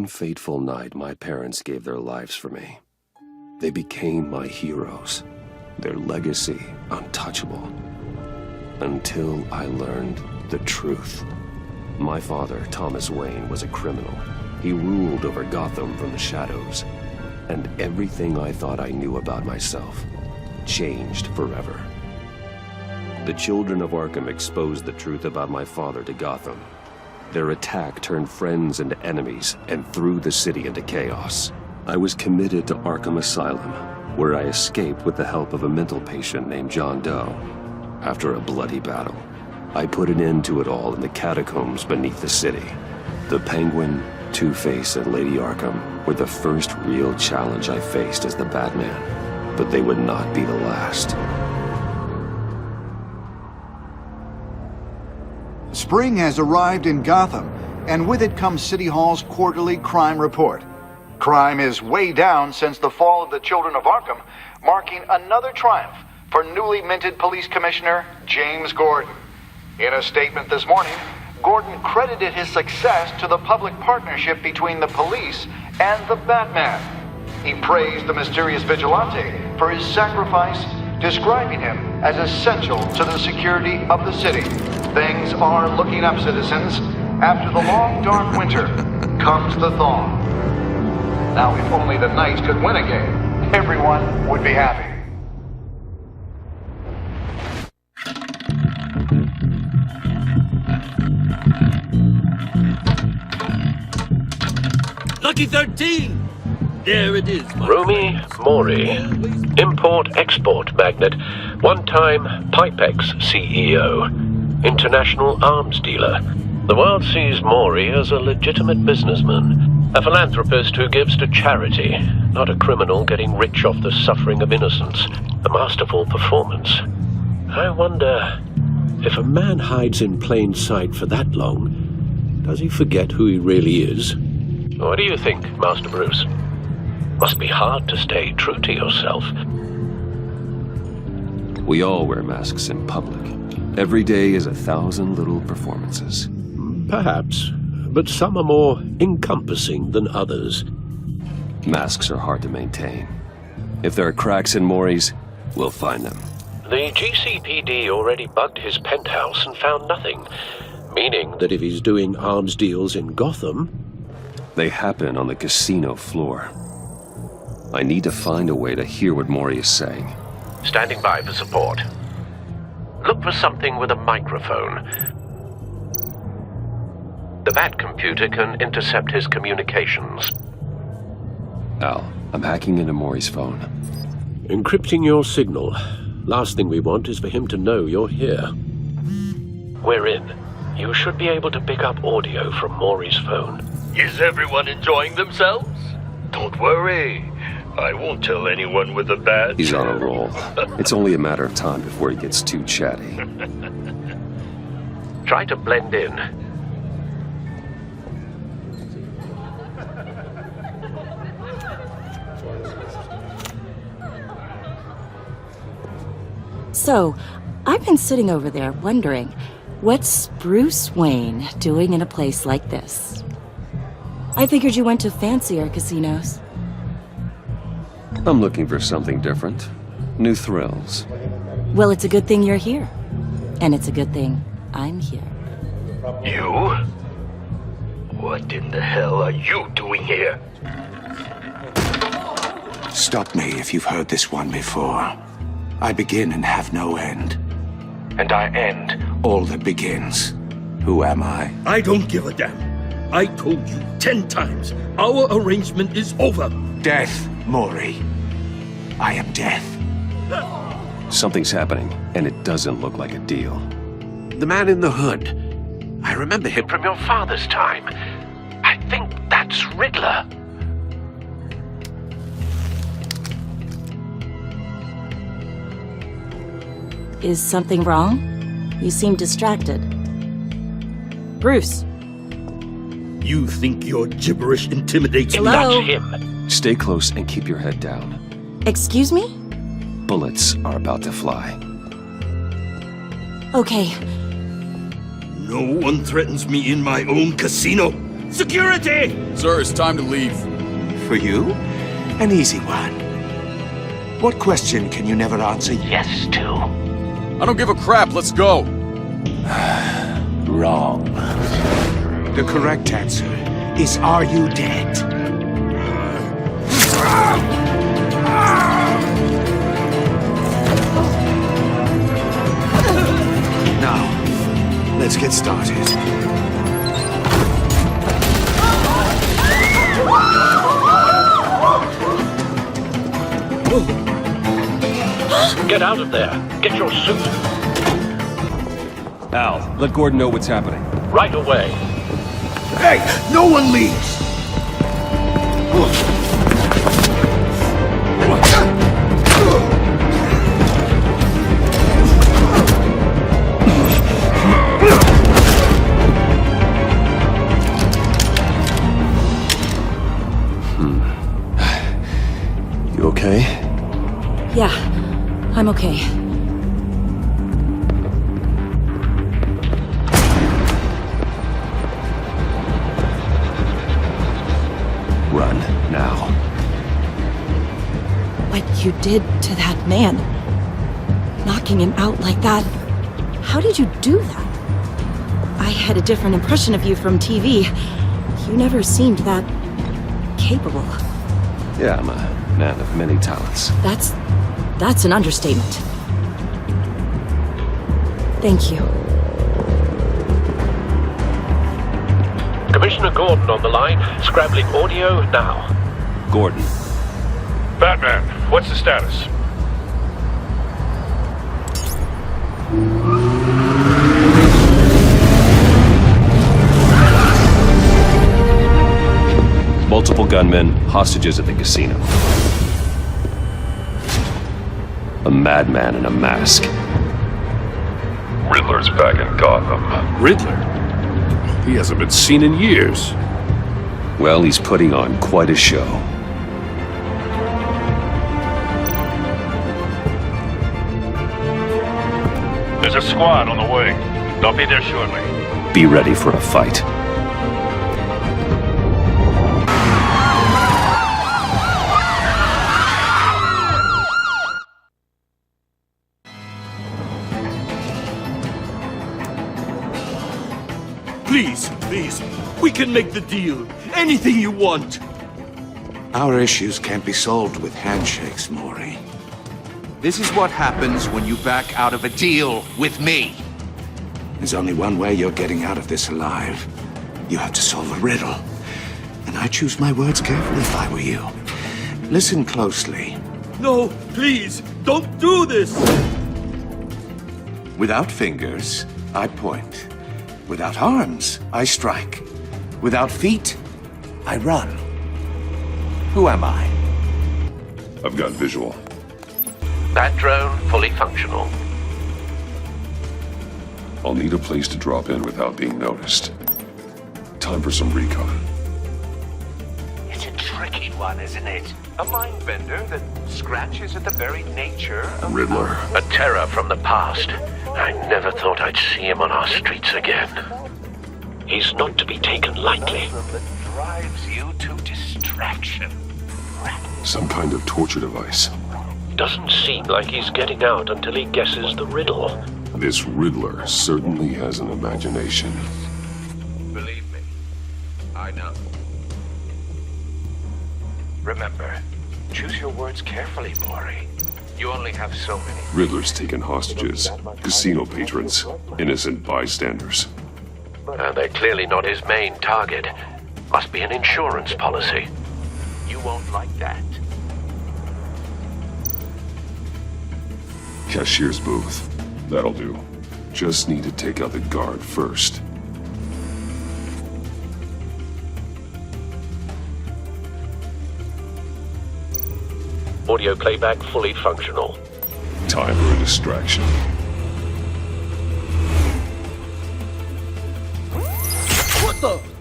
one fateful night, my parents gave their lives for me. They became my heroes, their legacy untouchable. Until I learned the truth. My father, Thomas Wayne, was a criminal. He ruled over Gotham from the shadows. And everything I thought I knew about myself changed forever. The children of Arkham exposed the truth about my father to Gotham. Their attack turned friends into enemies and threw the city into chaos. I was committed to Arkham Asylum, where I escaped with the help of a mental patient named John Doe. After a bloody battle, I put an end to it all in the catacombs beneath the city. The Penguin, Two-Face, and Lady Arkham were the first real challenge I faced as the Batman, but they would not be the last. Spring has arrived in Gotham, and with it comes City Hall's quarterly crime report. Crime is way down since the fall of the Children of Arkham, marking another triumph for newly minted Police Commissioner James Gordon. In a statement this morning, Gordon credited his success to the public partnership between the police and the Batman. He praised the mysterious vigilante for his sacrifice, describing him as essential to the security of the city. Things are looking up, citizens. After the long, dark winter comes the thaw. Now, if only the Knights could win a game, everyone would be happy. Lucky 13! There it is, Rumi Mori, import-export magnate, one-time Pipex CEO, international arms dealer. The world sees Mori as a legitimate businessman, a philanthropist who gives to charity, not a criminal getting rich off the suffering of innocence. A masterful performance. I wonder, if a man hides in plain sight for that long, does he forget who he really is? What do you think, Master Bruce? Must be hard to stay true to yourself. We all wear masks in public. Every day is 1,000 little performances. Perhaps, but some are more encompassing than others. Masks are hard to maintain. If there are cracks in Mori's, we'll find them. The GCPD already bugged his penthouse and found nothing, meaning that if he's doing arms deals in Gotham... They happen on the casino floor. I need to find a way to hear what Mori is saying. Standing by for support. Look for something with a microphone. The Bat computer can intercept his communications. Al, I'm hacking into Mori's phone. Encrypting your signal. Last thing we want is for him to know you're here. We're in. You should be able to pick up audio from Mori's phone. Is everyone enjoying themselves? Don't worry. I won't tell anyone with a badge. He's on a roll. It's only a matter of time before he gets too chatty. Try to blend in. So, I've been sitting over there wondering, what's Bruce Wayne doing in a place like this? I figured you went to fancier casinos. I'm looking for something different. New thrills. Well, it's a good thing you're here. And it's a good thing I'm here. You? What in the hell are you doing here? Stop me if you've heard this one before. I begin and have no end. And I end all that begins. Who am I? I don't give a damn. I told you 10 times. Our arrangement is over. Death, Mori. I am death. Something's happening, and it doesn't look like a deal. The man in the hood. I remember him from your father's time. I think that's Riddler. Is something wrong? You seem distracted. Bruce. You think your gibberish intimidates me? Hello? That's him. Stay close and keep your head down. Excuse me? Bullets are about to fly. Okay. No one threatens me in my own casino. Security! Sir, it's time to leave. For you? An easy one. What question can you never answer yes to? I don't give a crap, let's go. Wrong. The correct answer is, are you dead? Now, let's get started. Get out of there. Get your suit. Al, let Gordon know what's happening. Right away. Hey, no one leaves! You okay? Yeah, I'm okay. Run, now. What you did to that man, knocking him out like that, how did you do that? I had a different impression of you from TV. You never seemed that capable. Yeah, I'm a man of many talents. That's an understatement. Thank you. Commissioner Gordon on the line. Scrabbling audio now. Gordon. Batman, what's the status? Multiple gunmen, hostages at the casino. A madman in a mask. Riddler's back in Gotham. Riddler? He hasn't been seen in years. Well, he's putting on quite a show. There's a squad on the way. They'll be there shortly. Be ready for a fight. Please, we can make the deal. Anything you want. Our issues can't be solved with handshakes, Maury. This is what happens when you back out of a deal with me. There's only one way you're getting out of this alive. You have to solve a riddle. And I choose my words carefully if I were you. Listen closely. No, please, don't do this! Without fingers, I point. Without arms, I strike. Without feet, I run. Who am I? I've got visual. That drone fully functional. I'll need a place to drop in without being noticed. Time for some recon. It's a tricky one, isn't it? A mind bender that scratches at the very nature of Riddler. A terror from the past. I never thought I'd see him on our streets again. He's not to be taken lightly. that drives you to distraction. Some kind of torture device. Doesn't seem like he's getting out until he guesses the riddle. This Riddler certainly has an imagination. Believe me, I know. Remember, choose your words carefully, Maury. You only have so many. Riddler's taken hostages, casino patrons, innocent bystanders. They're clearly not his main target. Must be an insurance policy. You won't like that. Cashier's booth. That'll do. Just need to take out the guard first. Audio playback fully functional. Time for a distraction. What the?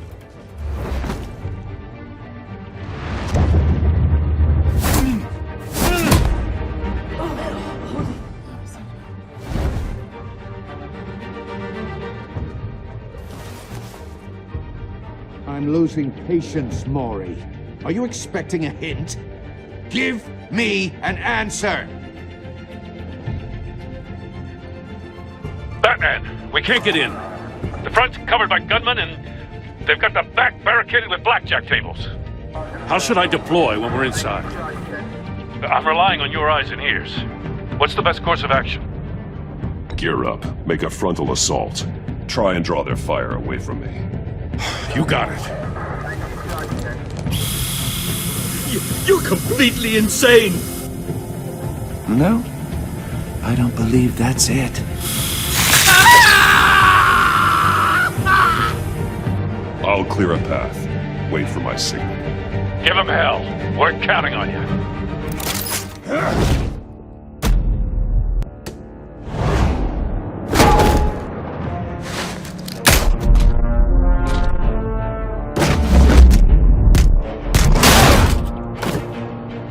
I'm losing patience, Maury. Are you expecting a hint? Give me an answer! Batman, we can't get in. The front's covered by gunmen, and they've got the back barricaded with blackjack tables. How should I deploy when we're inside? I'm relying on your eyes and ears. What's the best course of action? Gear up. Make a frontal assault. Try and draw their fire away from me. You got it. You're completely insane! No, I don't believe that's it. I'll clear a path. Wait for my signal. Give him hell. We're counting on you.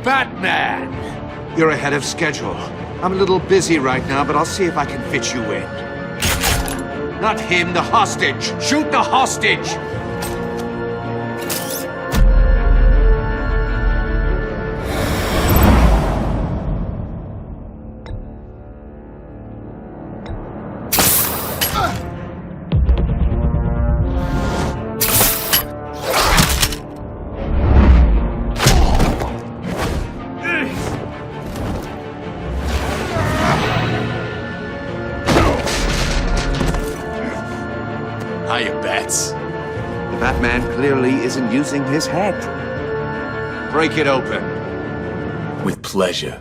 Batman! You're ahead of schedule. I'm a little busy right now, but I'll see if I can fit you in. Not him, the hostage! Shoot the hostage! Hiya, Bats. The Batman clearly isn't using his head. Break it open. With pleasure.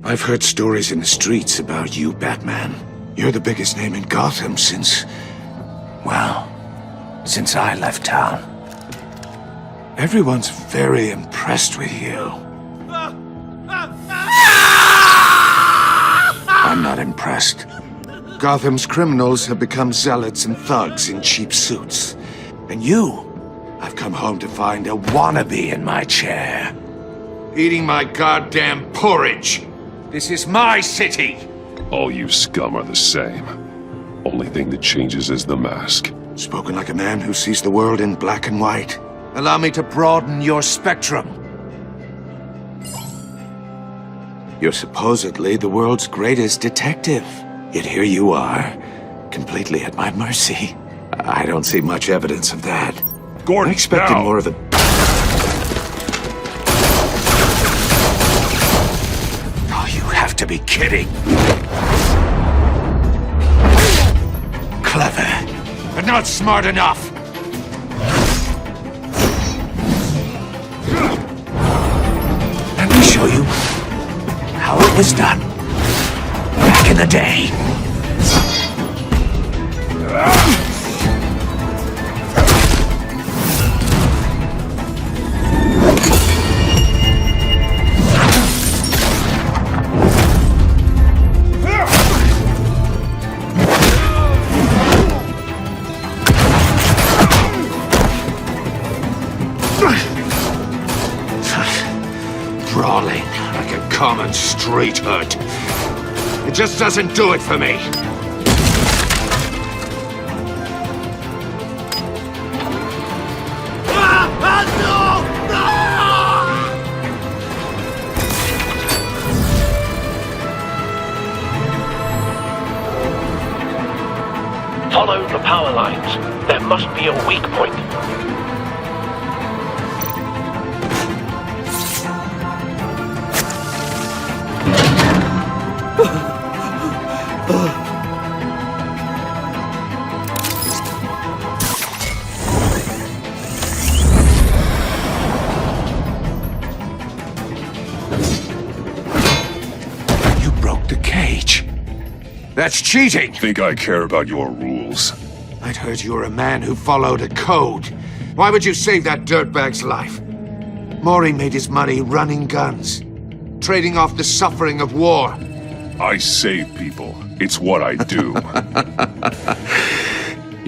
I've heard stories in the streets about you, Batman. You're the biggest name in Gotham since... well, since I left town. Everyone's very impressed with you. I'm not impressed. Gotham's criminals have become zealots and thugs in cheap suits. And you, I've come home to find a wannabe in my chair. Eating my goddamn porridge. This is my city! All you scum are the same. Only thing that changes is the mask. Spoken like a man who sees the world in black and white. Allow me to broaden your spectrum. You're supposedly the world's greatest detective. Yet here you are, completely at my mercy. I don't see much evidence of that. Gordon, I expected now. more of a... to be kidding. Clever, but not smart enough. Let me show you how it was done back in the day. Brawling like a common street hood. It just doesn't do it for me. Follow the power lines. There must be a weak point. You broke the cage. That's cheating! Think I care about your rules? I'd heard you were a man who followed a code. Why would you save that dirtbag's life? Maury made his money running guns, trading off the suffering of war. I save people. It's what I do.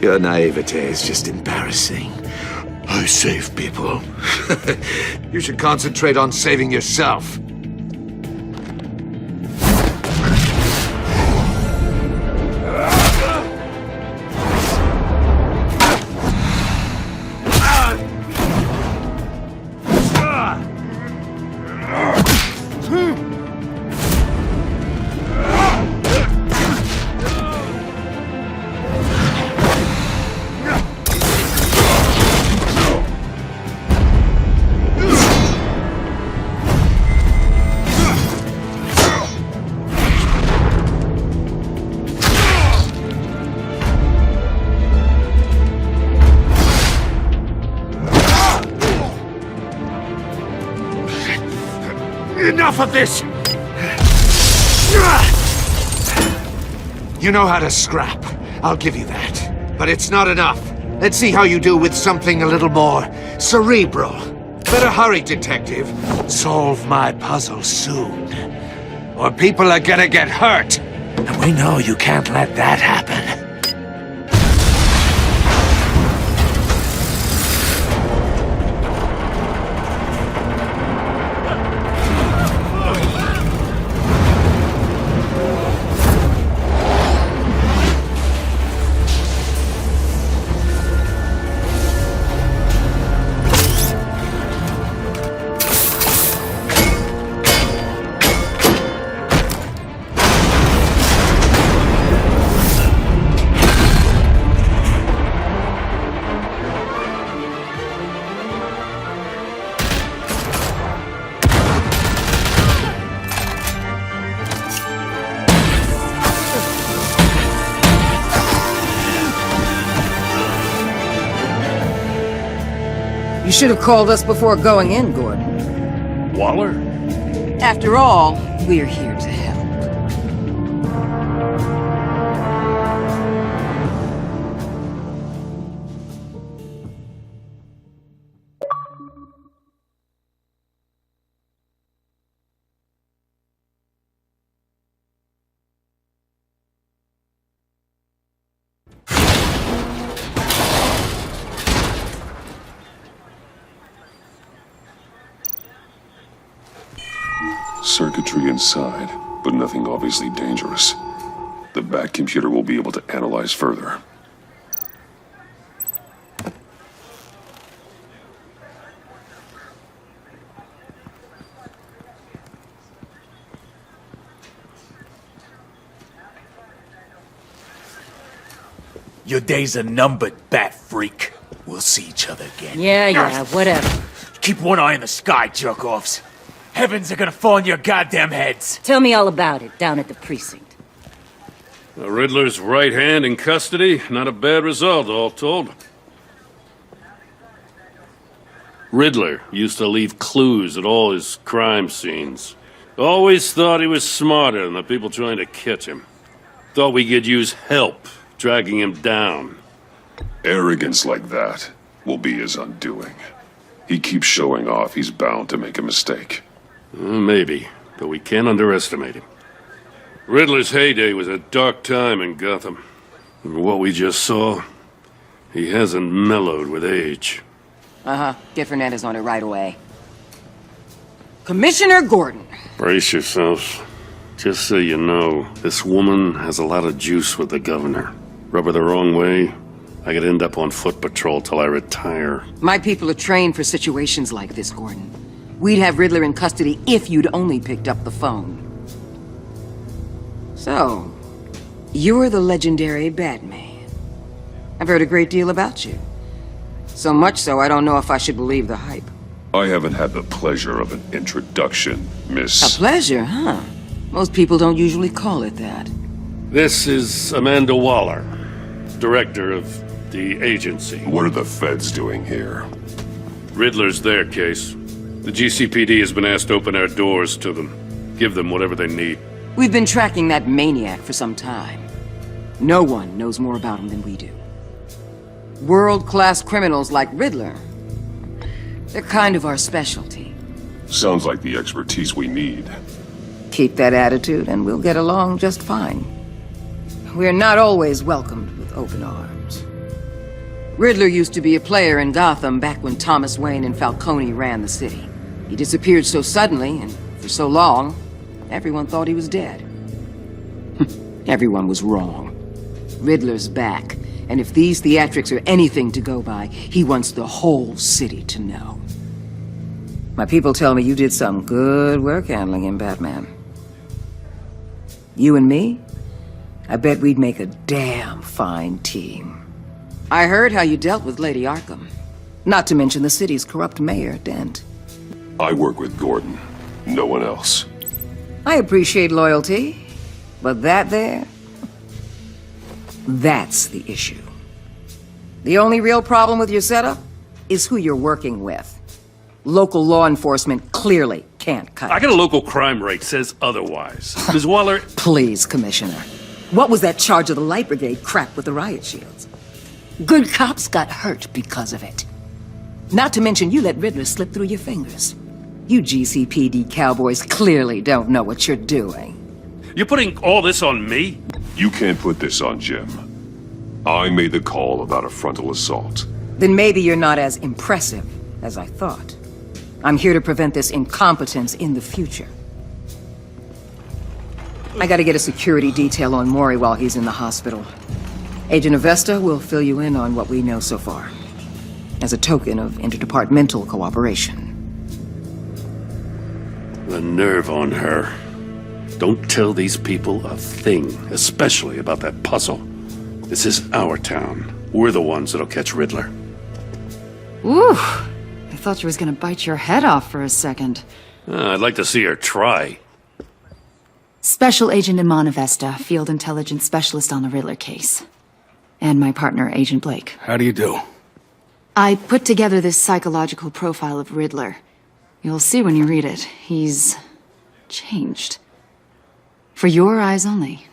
Your naivete is just embarrassing. I save people. You should concentrate on saving yourself. Enough of this! You know how to scrap. I'll give you that. But it's not enough. Let's see how you do with something a little more cerebral. Better hurry, detective. Solve my puzzle soon. Or people are gonna get hurt. And we know you can't let that happen. You should have called us before going in, Gordon. Waller? After all, we're here to help. Circuitry inside, but nothing obviously dangerous. The back computer will be able to analyze further. Your days are numbered, bat freak. We'll see each other again. Yeah, whatever. Keep one eye in the sky, jerk-offs. Heavens are gonna fall on your goddamn heads. Tell me all about it down at the precinct. The Riddler's right hand in custody. Not a bad result, all told. Riddler used to leave clues at all his crime scenes. Always thought he was smarter than the people trying to catch him. Thought we could use help dragging him down. Arrogance like that will be his undoing. He keeps showing off, he's bound to make a mistake. Maybe, but we can't underestimate him. Riddler's heyday was a dark time in Gotham. And what we just saw, he hasn't mellowed with age. Get Fernandez on it right away. Commissioner Gordon. Brace yourselves. Just so you know, this woman has a lot of juice with the governor. Rub her the wrong way, I could end up on foot patrol till I retire. My people are trained for situations like this, Gordon. We'd have Riddler in custody if you'd only picked up the phone. So, you're the legendary Batman. I've heard a great deal about you. So much so, I don't know if I should believe the hype. I haven't had the pleasure of an introduction, Miss... A pleasure, huh? Most people don't usually call it that. This is Amanda Waller, director of the agency. What are the feds doing here? Riddler's their case. The GCPD has been asked to open our doors to them. Give them whatever they need. We've been tracking that maniac for some time. No one knows more about him than we do. World-class criminals like Riddler. They're kind of our specialty. Sounds like the expertise we need. Keep that attitude and we'll get along just fine. We're not always welcomed with open arms. Riddler used to be a player in Gotham back when Thomas Wayne and Falcone ran the city. He disappeared so suddenly and for so long, everyone thought he was dead. Everyone was wrong. Riddler's back, and if these theatrics are anything to go by, he wants the whole city to know. My people tell me you did some good work handling him, Batman. You and me? I bet we'd make a damn fine team. I heard how you dealt with Lady Arkham. Not to mention the city's corrupt mayor, Dent. I work with Gordon. No one else. I appreciate loyalty, but that there... that's the issue. The only real problem with your setup is who you're working with. Local law enforcement clearly can't cut it. I got a local crime rate says otherwise. Ms. Waller... Please, Commissioner. What was that charge of the Light Brigade crap with the riot shields? Good cops got hurt because of it. Not to mention you let Riddler slip through your fingers. You GCPD cowboys clearly don't know what you're doing. You're putting all this on me? You can't put this on Jim. I made the call about a frontal assault. Then maybe you're not as impressive as I thought. I'm here to prevent this incompetence in the future. I gotta get a security detail on Maury while he's in the hospital. Agent Avesta will fill you in on what we know so far, as a token of interdepartmental cooperation. The nerve on her. Don't tell these people a thing, especially about that puzzle. This is our town. We're the ones that'll catch Riddler. Ooh, I thought you was gonna bite your head off for a second. I'd like to see her try. Special Agent Iman Avesta, Field Intelligence Specialist on the Riddler case. And my partner, Agent Blake. How do you do? I put together this psychological profile of Riddler. You'll see when you read it. He's... changed. For your eyes only,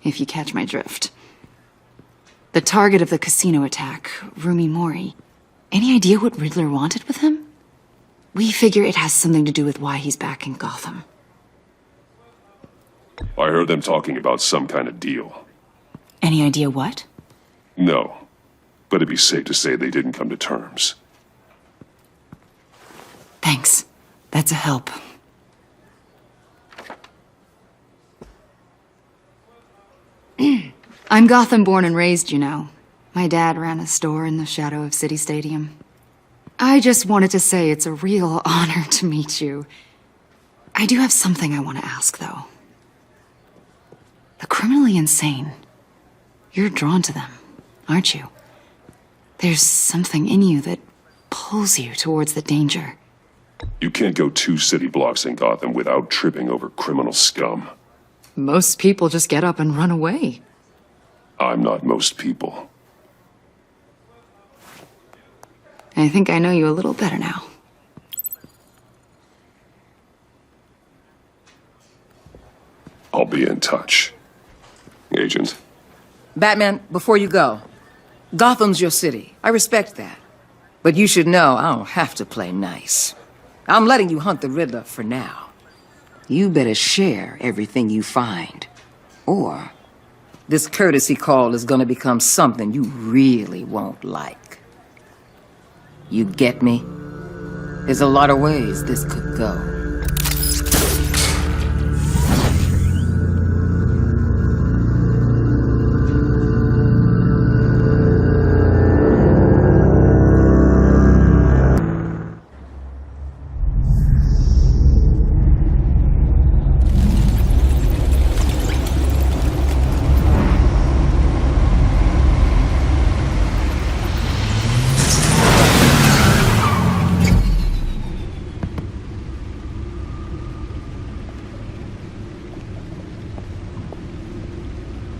if you catch my drift. The target of the casino attack, Rumi Mori. Any idea what Riddler wanted with him? We figure it has something to do with why he's back in Gotham. I heard them talking about some kind of deal. Any idea what? No, but it'd be safe to say they didn't come to terms. Thanks. That's a help. I'm Gotham born and raised, you know. My dad ran a store in the shadow of City Stadium. I just wanted to say it's a real honor to meet you. I do have something I want to ask, though. The criminally insane. You're drawn to them, aren't you? There's something in you that pulls you towards the danger. You can't go 2 city blocks in Gotham without tripping over criminal scum. Most people just get up and run away. I'm not most people. I think I know you a little better now. I'll be in touch. Agent. Batman, before you go, Gotham's your city. I respect that. But you should know I don't have to play nice. I'm letting you hunt the Riddler for now. You better share everything you find. Or this courtesy call is gonna become something you really won't like. You get me? There's a lot of ways this could go.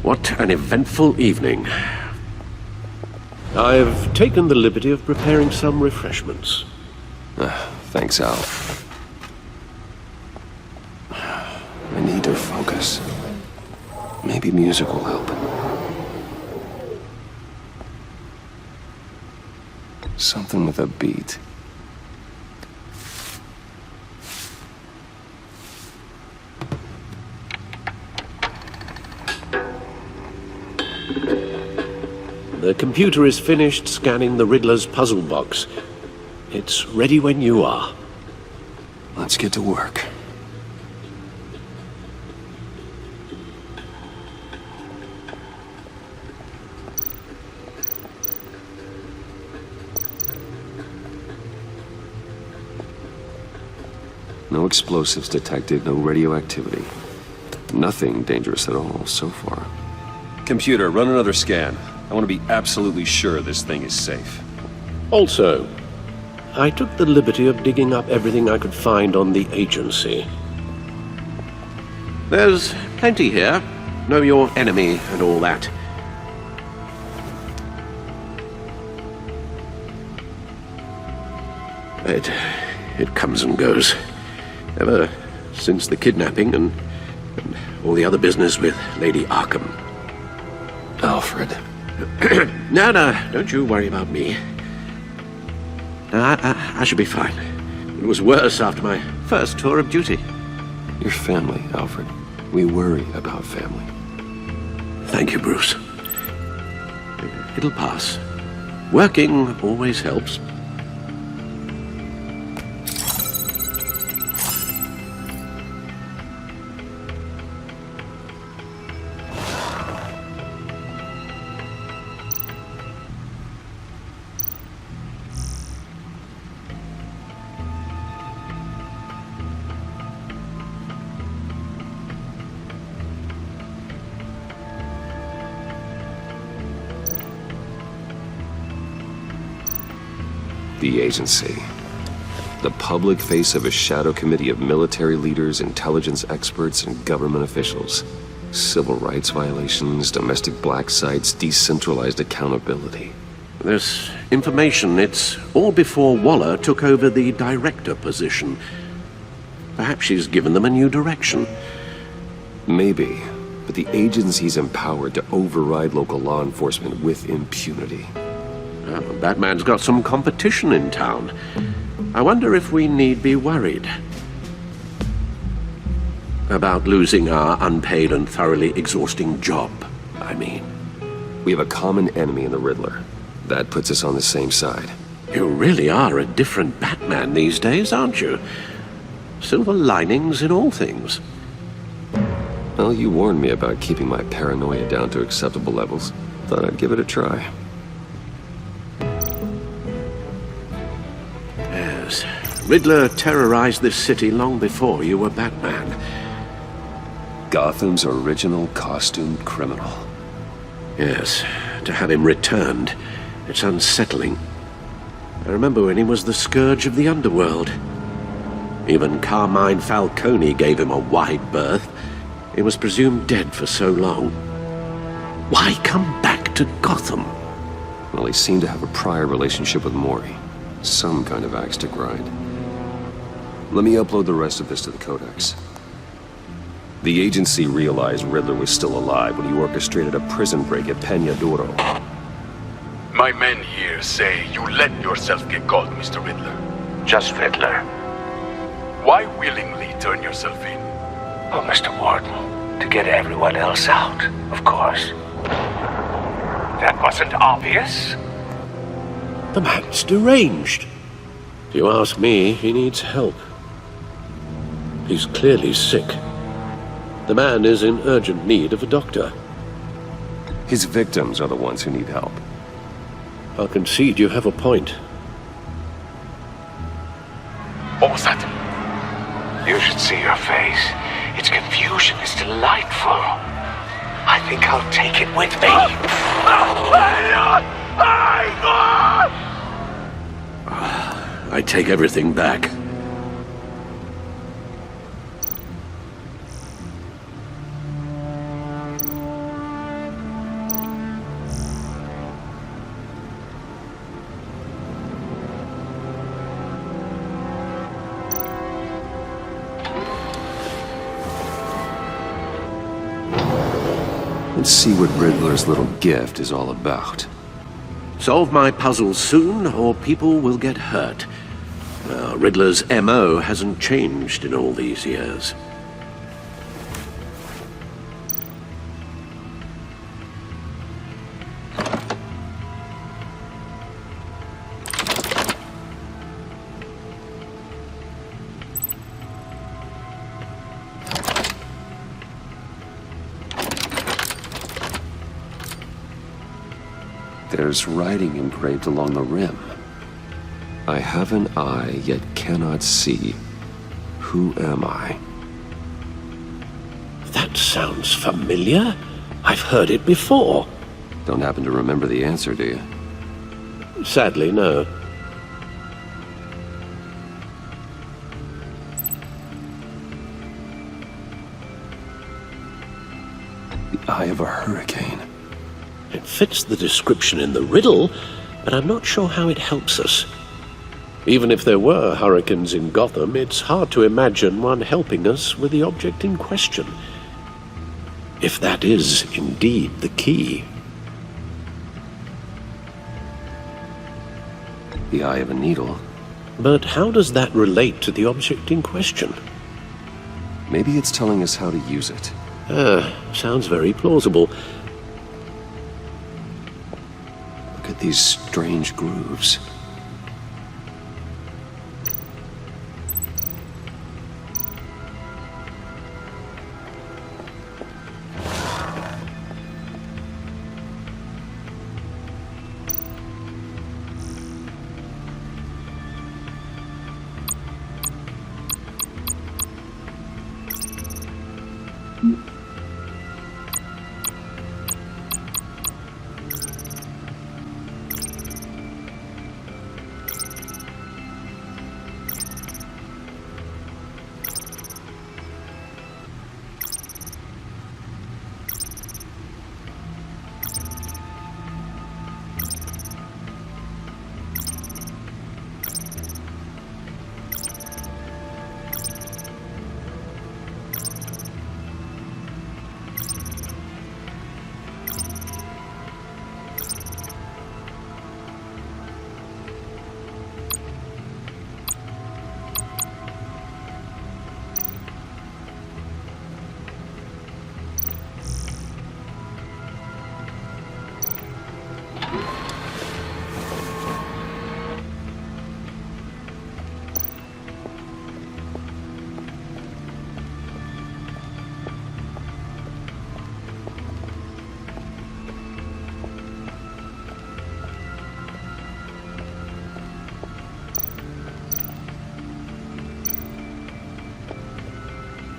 What an eventful evening. I've taken the liberty of preparing some refreshments. Thanks, Al. I need to focus. Maybe music will help. Something with a beat. The computer is finished scanning the Riddler's puzzle box. It's ready when you are. Let's get to work. No explosives detected, no radioactivity. Nothing dangerous at all so far. Computer, run another scan. I want to be absolutely sure this thing is safe. Also, I took the liberty of digging up everything I could find on the agency. There's plenty here. Know your enemy and all that. It comes and goes. Ever since the kidnapping and all the other business with Lady Arkham. Alfred. No, don't you worry about me. I should be fine. It was worse after my first tour of duty. Your family, Alfred. We worry about family. Thank you, Bruce. It'll pass. Working always helps. The agency. The public face of a shadow committee of military leaders, intelligence experts, and government officials. Civil rights violations, domestic black sites, decentralized accountability. This information, it's all before Waller took over the director position. Perhaps she's given them a new direction. Maybe, but the agency's empowered to override local law enforcement with impunity. Batman's got some competition in town. I wonder if we need be worried about losing our unpaid and thoroughly exhausting job, I mean. We have a common enemy in the Riddler. That puts us on the same side. You really are a different Batman these days, aren't you? Silver linings in all things. Well, you warned me about keeping my paranoia down to acceptable levels. Thought I'd give it a try. Yes. Riddler terrorized this city long before you were Batman. Gotham's original costumed criminal. Yes. To have him returned, it's unsettling. I remember when he was the scourge of the underworld. Even Carmine Falcone gave him a wide berth. He was presumed dead for so long. Why come back to Gotham? Well, he seemed to have a prior relationship with Mori. Some kind of axe to grind. Let me upload the rest of this to the Codex. The agency realized Riddler was still alive when he orchestrated a prison break at Peña Duro. My men here say you let yourself get caught, Mr. Riddler. Just Riddler. Why willingly turn yourself in? Oh, Mr. Warden, to get everyone else out, of course. That wasn't obvious? The man's deranged. If you ask me, he needs help. He's clearly sick. The man is in urgent need of a doctor. His victims are the ones who need help. I'll concede you have a point. What was that? You should see your face. Its confusion is delightful. I think I'll take it with me. I take everything back. Let's see what Riddler's little gift is all about. Solve my puzzles soon, or people will get hurt. Riddler's MO hasn't changed in all these years. There's writing engraved along the rim. I have an eye, yet cannot see. Who am I? That sounds familiar. I've heard it before. Don't happen to remember the answer, do you? Sadly, no. The eye of a hurricane. It fits the description in the riddle, but I'm not sure how it helps us. Even if there were hurricanes in Gotham, it's hard to imagine one helping us with the object in question. If that is indeed the key. The eye of a needle. But how does that relate to the object in question? Maybe it's telling us how to use it. Sounds very plausible. Look at these strange grooves.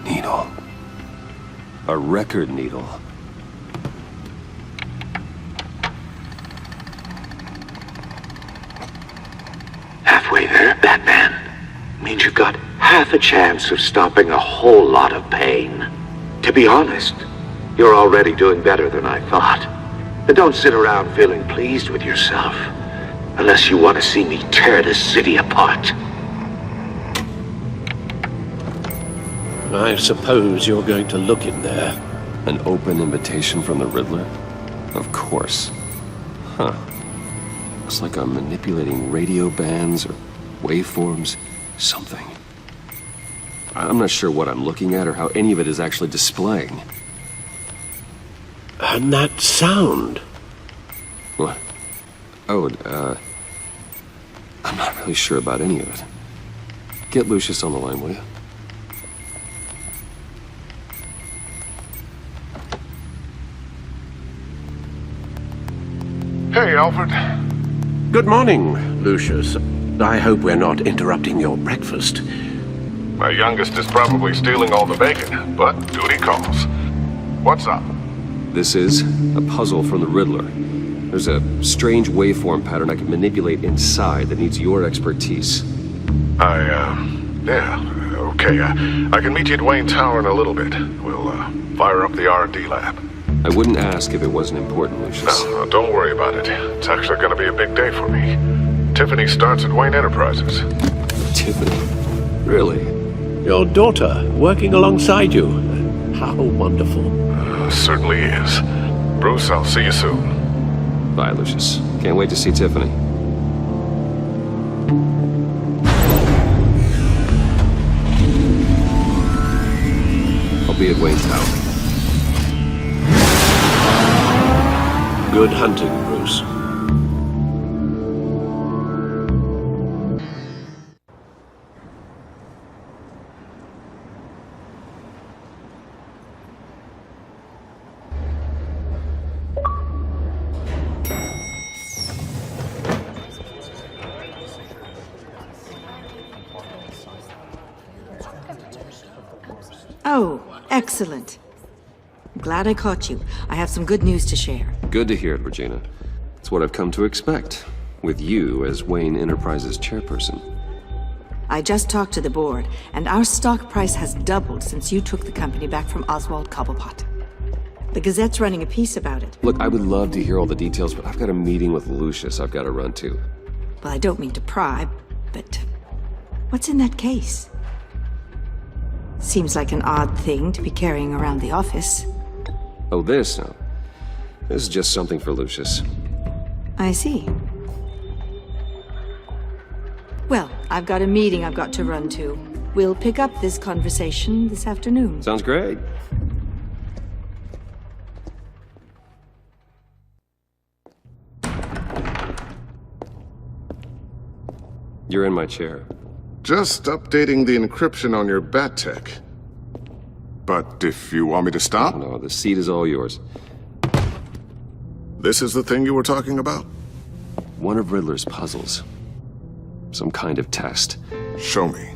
Needle. A record needle. Halfway there, Batman. Means you've got half a chance of stopping a whole lot of pain. To be honest, you're already doing better than I thought. But don't sit around feeling pleased with yourself. Unless you want to see me tear this city apart. I suppose you're going to look in there. An open invitation from the Riddler? Of course. Huh. Looks like I'm manipulating radio bands or waveforms. Something. I'm not sure what I'm looking at or how any of it is actually displaying. And that sound? What? Oh, I'm not really sure about any of it. Get Lucius on the line, will you? Hey, Alfred. Good morning, Lucius. I hope we're not interrupting your breakfast. My youngest is probably stealing all the bacon, but duty calls. What's up? This is a puzzle from the Riddler. There's a strange waveform pattern I can manipulate inside that needs your expertise. Yeah, okay. I can meet you at Wayne Tower in a little bit. We'll, fire up the R&D lab. I wouldn't ask if it wasn't important, Lucius. No, don't worry about it. It's actually gonna be a big day for me. Tiffany starts at Wayne Enterprises. Tiffany? Really? Your daughter, working alongside you. How wonderful. Certainly is. Bruce, I'll see you soon. Bye, Lucius. Can't wait to see Tiffany. I'll be at Wayne's house. Good hunting, Bruce. Oh, excellent. I'm glad I caught you. I have some good news to share. Good to hear it, Regina. It's what I've come to expect, with you as Wayne Enterprises chairperson. I just talked to the board, and our stock price has doubled since you took the company back from Oswald Cobblepot. The Gazette's running a piece about it. Look, I would love to hear all the details, but I've got a meeting with Lucius I've got to run to. Well, I don't mean to pry, but what's in that case? Seems like an odd thing to be carrying around the office. Oh, this? No. This is just something for Lucius. I see. Well, I've got a meeting I've got to run to. We'll pick up this conversation this afternoon. Sounds great. You're in my chair. Just updating the encryption on your bat tech. But if you want me to stop? No, the seat is all yours. This is the thing you were talking about? One of Riddler's puzzles. Some kind of test. Show me.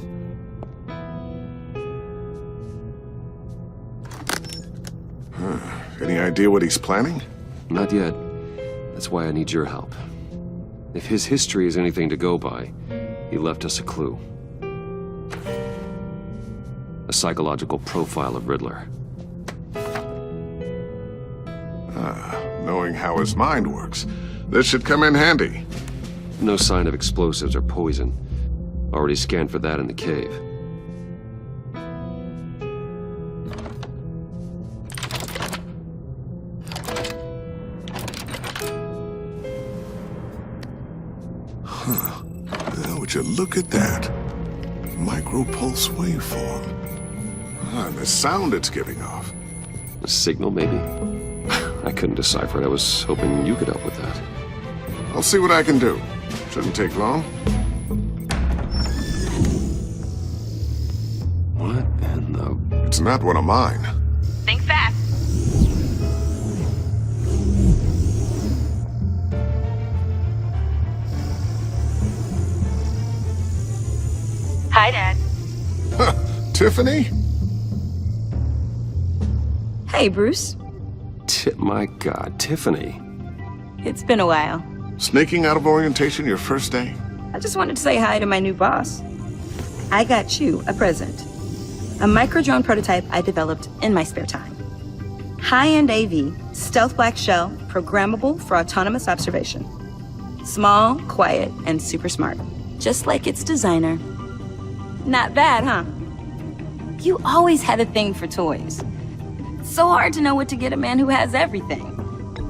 Any idea what he's planning? Not yet. That's why I need your help. If his history is anything to go by, he left us a clue. A psychological profile of Riddler. Knowing how his mind works, this should come in handy. No sign of explosives or poison. Already scanned for that in the cave. Would you look at that? Micro-pulse waveform. And the sound it's giving off. A signal, maybe? I couldn't decipher it. I was hoping you could help with that. I'll see what I can do. Shouldn't take long. What in the... It's not one of mine. Think fast. Hi, Dad. Tiffany? Hey, Bruce. My God, Tiffany. It's been a while. Sneaking out of orientation your first day? I just wanted to say hi to my new boss. I got you a present. A micro-drone prototype I developed in my spare time. High-end AV, stealth black shell, programmable for autonomous observation. Small, quiet, and super smart. Just like its designer. Not bad, huh? You always had a thing for toys. It's so hard to know what to get a man who has everything.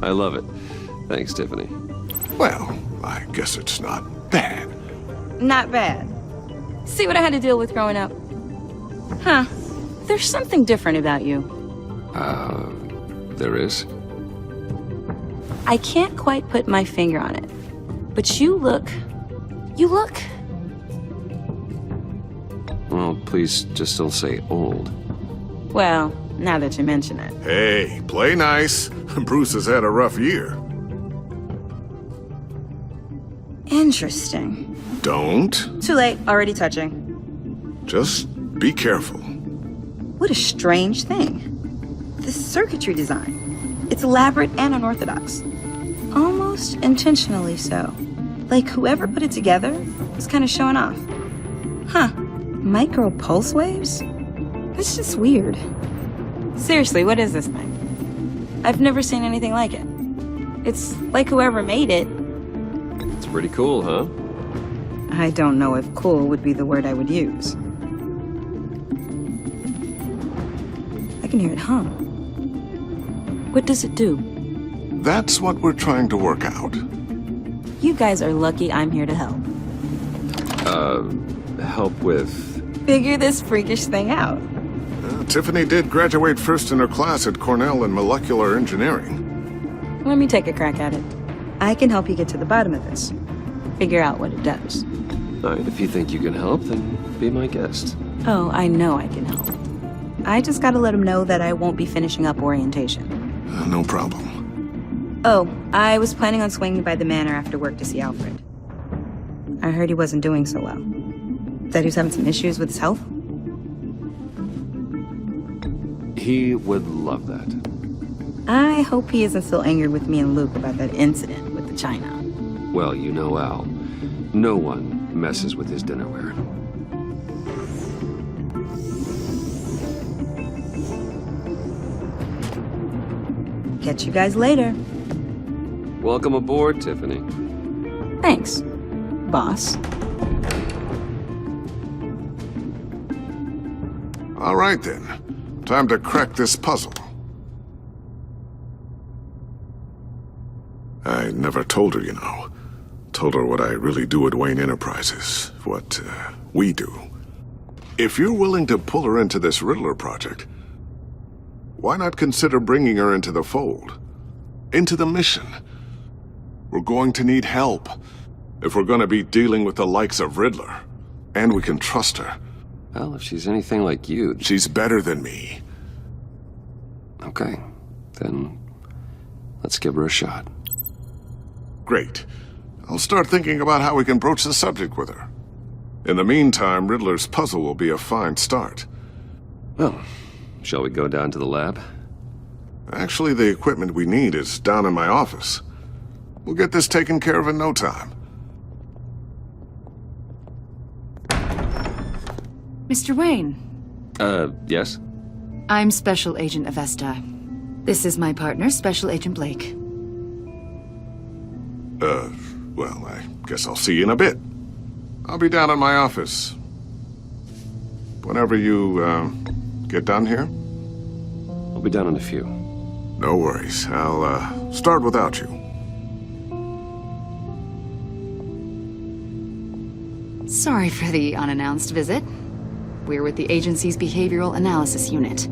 I love it. Thanks, Tiffany. Well, I guess it's not bad. Not bad. See what I had to deal with growing up? Huh. There's something different about you. There is? I can't quite put my finger on it. But you look... Well, please just don't say old. Well, now that you mention it. Hey, play nice. Bruce has had a rough year. Interesting. Don't. Too late, already touching. Just be careful. What a strange thing. The circuitry design. It's elaborate and unorthodox. Almost intentionally so. Like whoever put it together was kind of showing off. Huh. Micro pulse waves? That's just weird. Seriously, what is this thing? I've never seen anything like it. It's like whoever made it. It's pretty cool, huh? I don't know if cool would be the word I would use. I can hear it hum. What does it do? That's what we're trying to work out. You guys are lucky I'm here to help. Help with... Figure this freakish thing out. Tiffany did graduate first in her class at Cornell in molecular engineering. Let me take a crack at it. I can help you get to the bottom of this. Figure out what it does. All right, if you think you can help, then be my guest. Oh, I know I can help. I just gotta let him know that I won't be finishing up orientation. No problem. Oh, I was planning on swinging by the manor after work to see Alfred. I heard he wasn't doing so well. That he was having some issues with his health? He would love that. I hope he isn't still angered with me and Luke about that incident with the china. Well, you know Al. No one messes with his dinnerware. Catch you guys later. Welcome aboard, Tiffany. Thanks, boss. All right, then. Time to crack this puzzle. I never told her, you know. Told her what I really do at Wayne Enterprises. What, we do. If you're willing to pull her into this Riddler project, why not consider bringing her into the fold? Into the mission? We're going to need help if we're going to be dealing with the likes of Riddler. And we can trust her. Well, if she's anything like you... She's better than me. Okay, then let's give her a shot. Great. I'll start thinking about how we can broach the subject with her. In the meantime, Riddler's puzzle will be a fine start. Well, shall we go down to the lab? Actually, the equipment we need is down in my office. We'll get this taken care of in no time. Mr. Wayne. Yes? I'm Special Agent Avesta. This is my partner, Special Agent Blake. Well, I guess I'll see you in a bit. I'll be down in my office. Whenever you, get done here? I'll be down in a few. No worries. I'll, start without you. Sorry for the unannounced visit. We're with the agency's Behavioral Analysis Unit.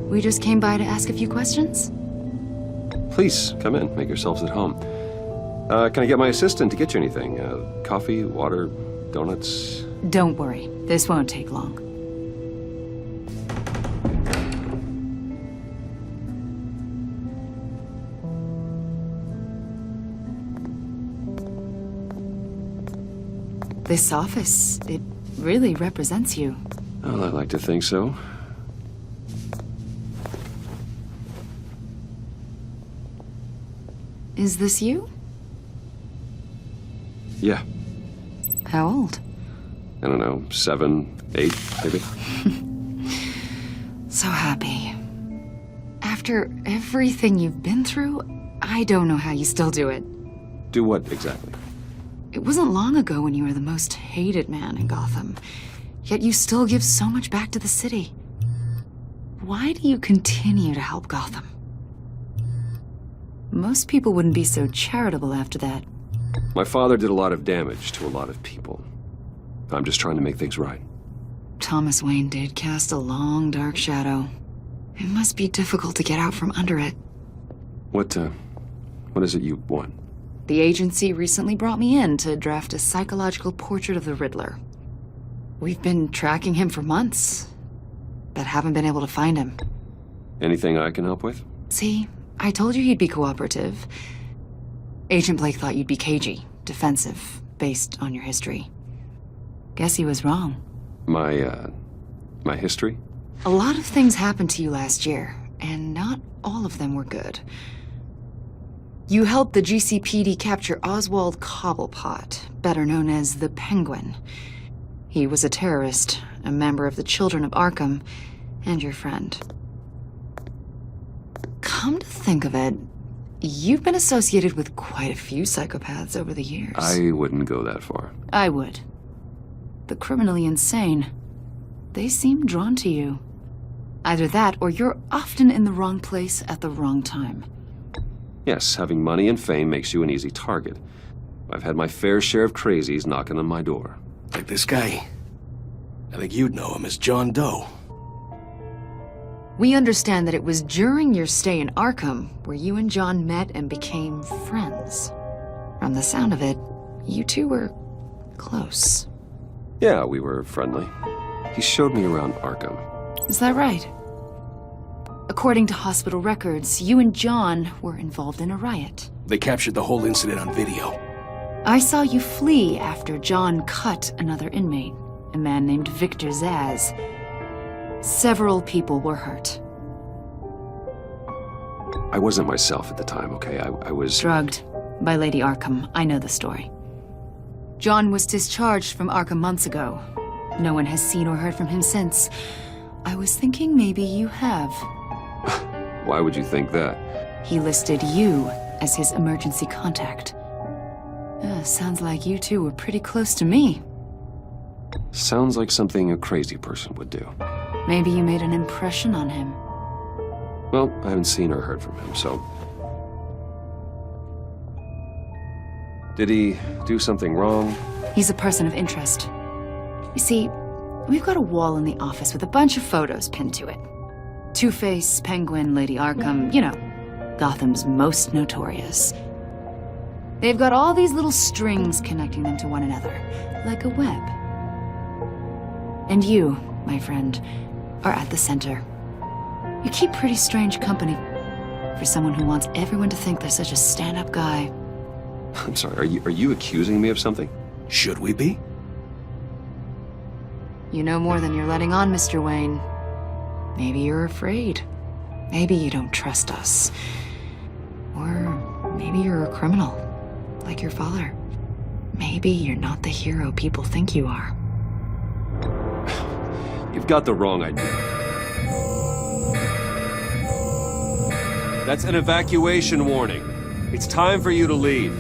We just came by to ask a few questions. Please, come in. Make yourselves at home. Can I get my assistant to get you anything? Coffee, water, donuts? Don't worry. This won't take long. This office, it really represents you. Well, I like to think so. Is this you? Yeah. How old? I don't know, 7, 8, maybe? So happy. After everything you've been through, I don't know how you still do it. Do what exactly? It wasn't long ago when you were the most hated man in Gotham, yet you still give so much back to the city. Why do you continue to help Gotham? Most people wouldn't be so charitable after that. My father did a lot of damage to a lot of people. I'm just trying to make things right. Thomas Wayne did cast a long, dark shadow. It must be difficult to get out from under it. What is it you want? The agency recently brought me in to draft a psychological portrait of the Riddler. We've been tracking him for months, but haven't been able to find him. Anything I can help with? See, I told you he'd be cooperative. Agent Blake thought you'd be cagey, defensive, based on your history. Guess he was wrong. My history? A lot of things happened to you last year, and not all of them were good. You helped the GCPD capture Oswald Cobblepot, better known as the Penguin. He was a terrorist, a member of the Children of Arkham, and your friend. Come to think of it, you've been associated with quite a few psychopaths over the years. I wouldn't go that far. I would. The criminally insane. They seem drawn to you. Either that, or you're often in the wrong place at the wrong time. Yes, having money and fame makes you an easy target. I've had my fair share of crazies knocking on my door. Like this guy. I think you'd know him as John Doe. We understand that it was during your stay in Arkham where you and John met and became friends. From the sound of it, you two were close. Yeah, we were friendly. He showed me around Arkham. Is that right? According to hospital records, you and John were involved in a riot. They captured the whole incident on video. I saw you flee after John cut another inmate, a man named Victor Zaz. Several people were hurt. I wasn't myself at the time, okay? I was... Drugged by Lady Arkham. I know the story. John was discharged from Arkham months ago. No one has seen or heard from him since. I was thinking maybe you have. Why would you think that? He listed you as his emergency contact. Sounds like you two were pretty close to me. Sounds like something a crazy person would do. Maybe you made an impression on him. Well, I haven't seen or heard from him, so... Did he do something wrong? He's a person of interest. You see, we've got a wall in the office with a bunch of photos pinned to it. Two-Face, Penguin, Lady Arkham, you know, Gotham's most notorious. They've got all these little strings connecting them to one another, like a web. And you, my friend, are at the center. You keep pretty strange company for someone who wants everyone to think they're such a stand-up guy. I'm sorry, are you accusing me of something? Should we be? You know more than you're letting on, Mr. Wayne. Maybe you're afraid. Maybe you don't trust us. Or maybe you're a criminal, like your father. Maybe you're not the hero people think you are. You've got the wrong idea. That's an evacuation warning. It's time for you to leave.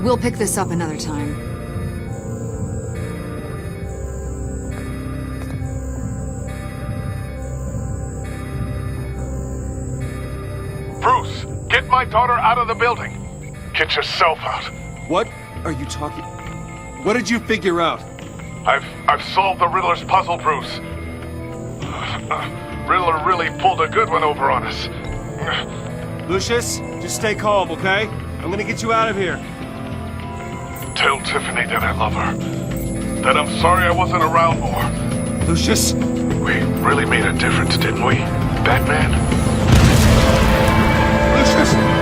We'll pick this up another time. Bruce, get my daughter out of the building. Get yourself out. What are you talking... What did you figure out? I've solved the Riddler's puzzle, Bruce. Riddler really pulled a good one over on us. Lucius, just stay calm, okay? I'm gonna get you out of here. Tell Tiffany that I love her. That I'm sorry I wasn't around more. Lucius? We really made a difference, didn't we, Batman? Lucius!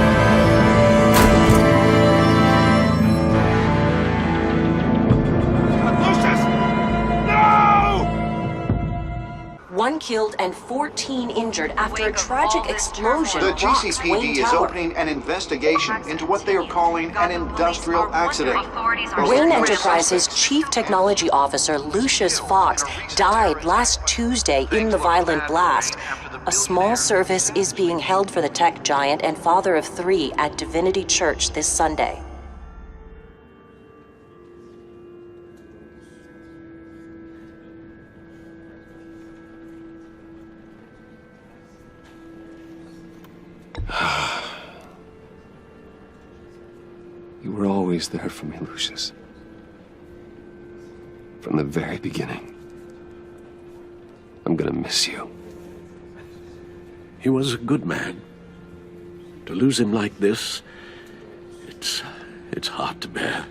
One killed and 14 injured after a tragic explosion. The rocks GCPD Wayne is Tower. opening an investigation into what they are calling an industrial accident. Wayne Enterprises' Chief Technology Officer Lucius Fox died last Tuesday in the violent blast. A small service is being held for the tech giant and father of 3 at Divinity Church this Sunday. You were always there for me, Lucius. From the very beginning. I'm gonna miss you. He was a good man. To lose him like this, it's hard to bear.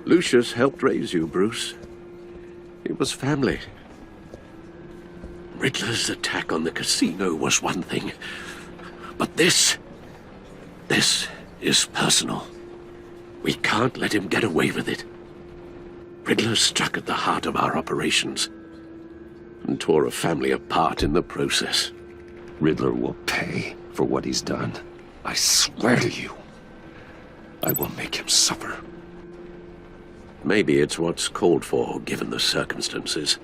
Lucius helped raise you, Bruce. It was family. Riddler's attack on the casino was one thing, but this is personal. We can't let him get away with it. Riddler struck at the heart of our operations and tore a family apart in the process. Riddler will pay for what he's done. I swear to you, I will make him suffer. Maybe it's what's called for, given the circumstances.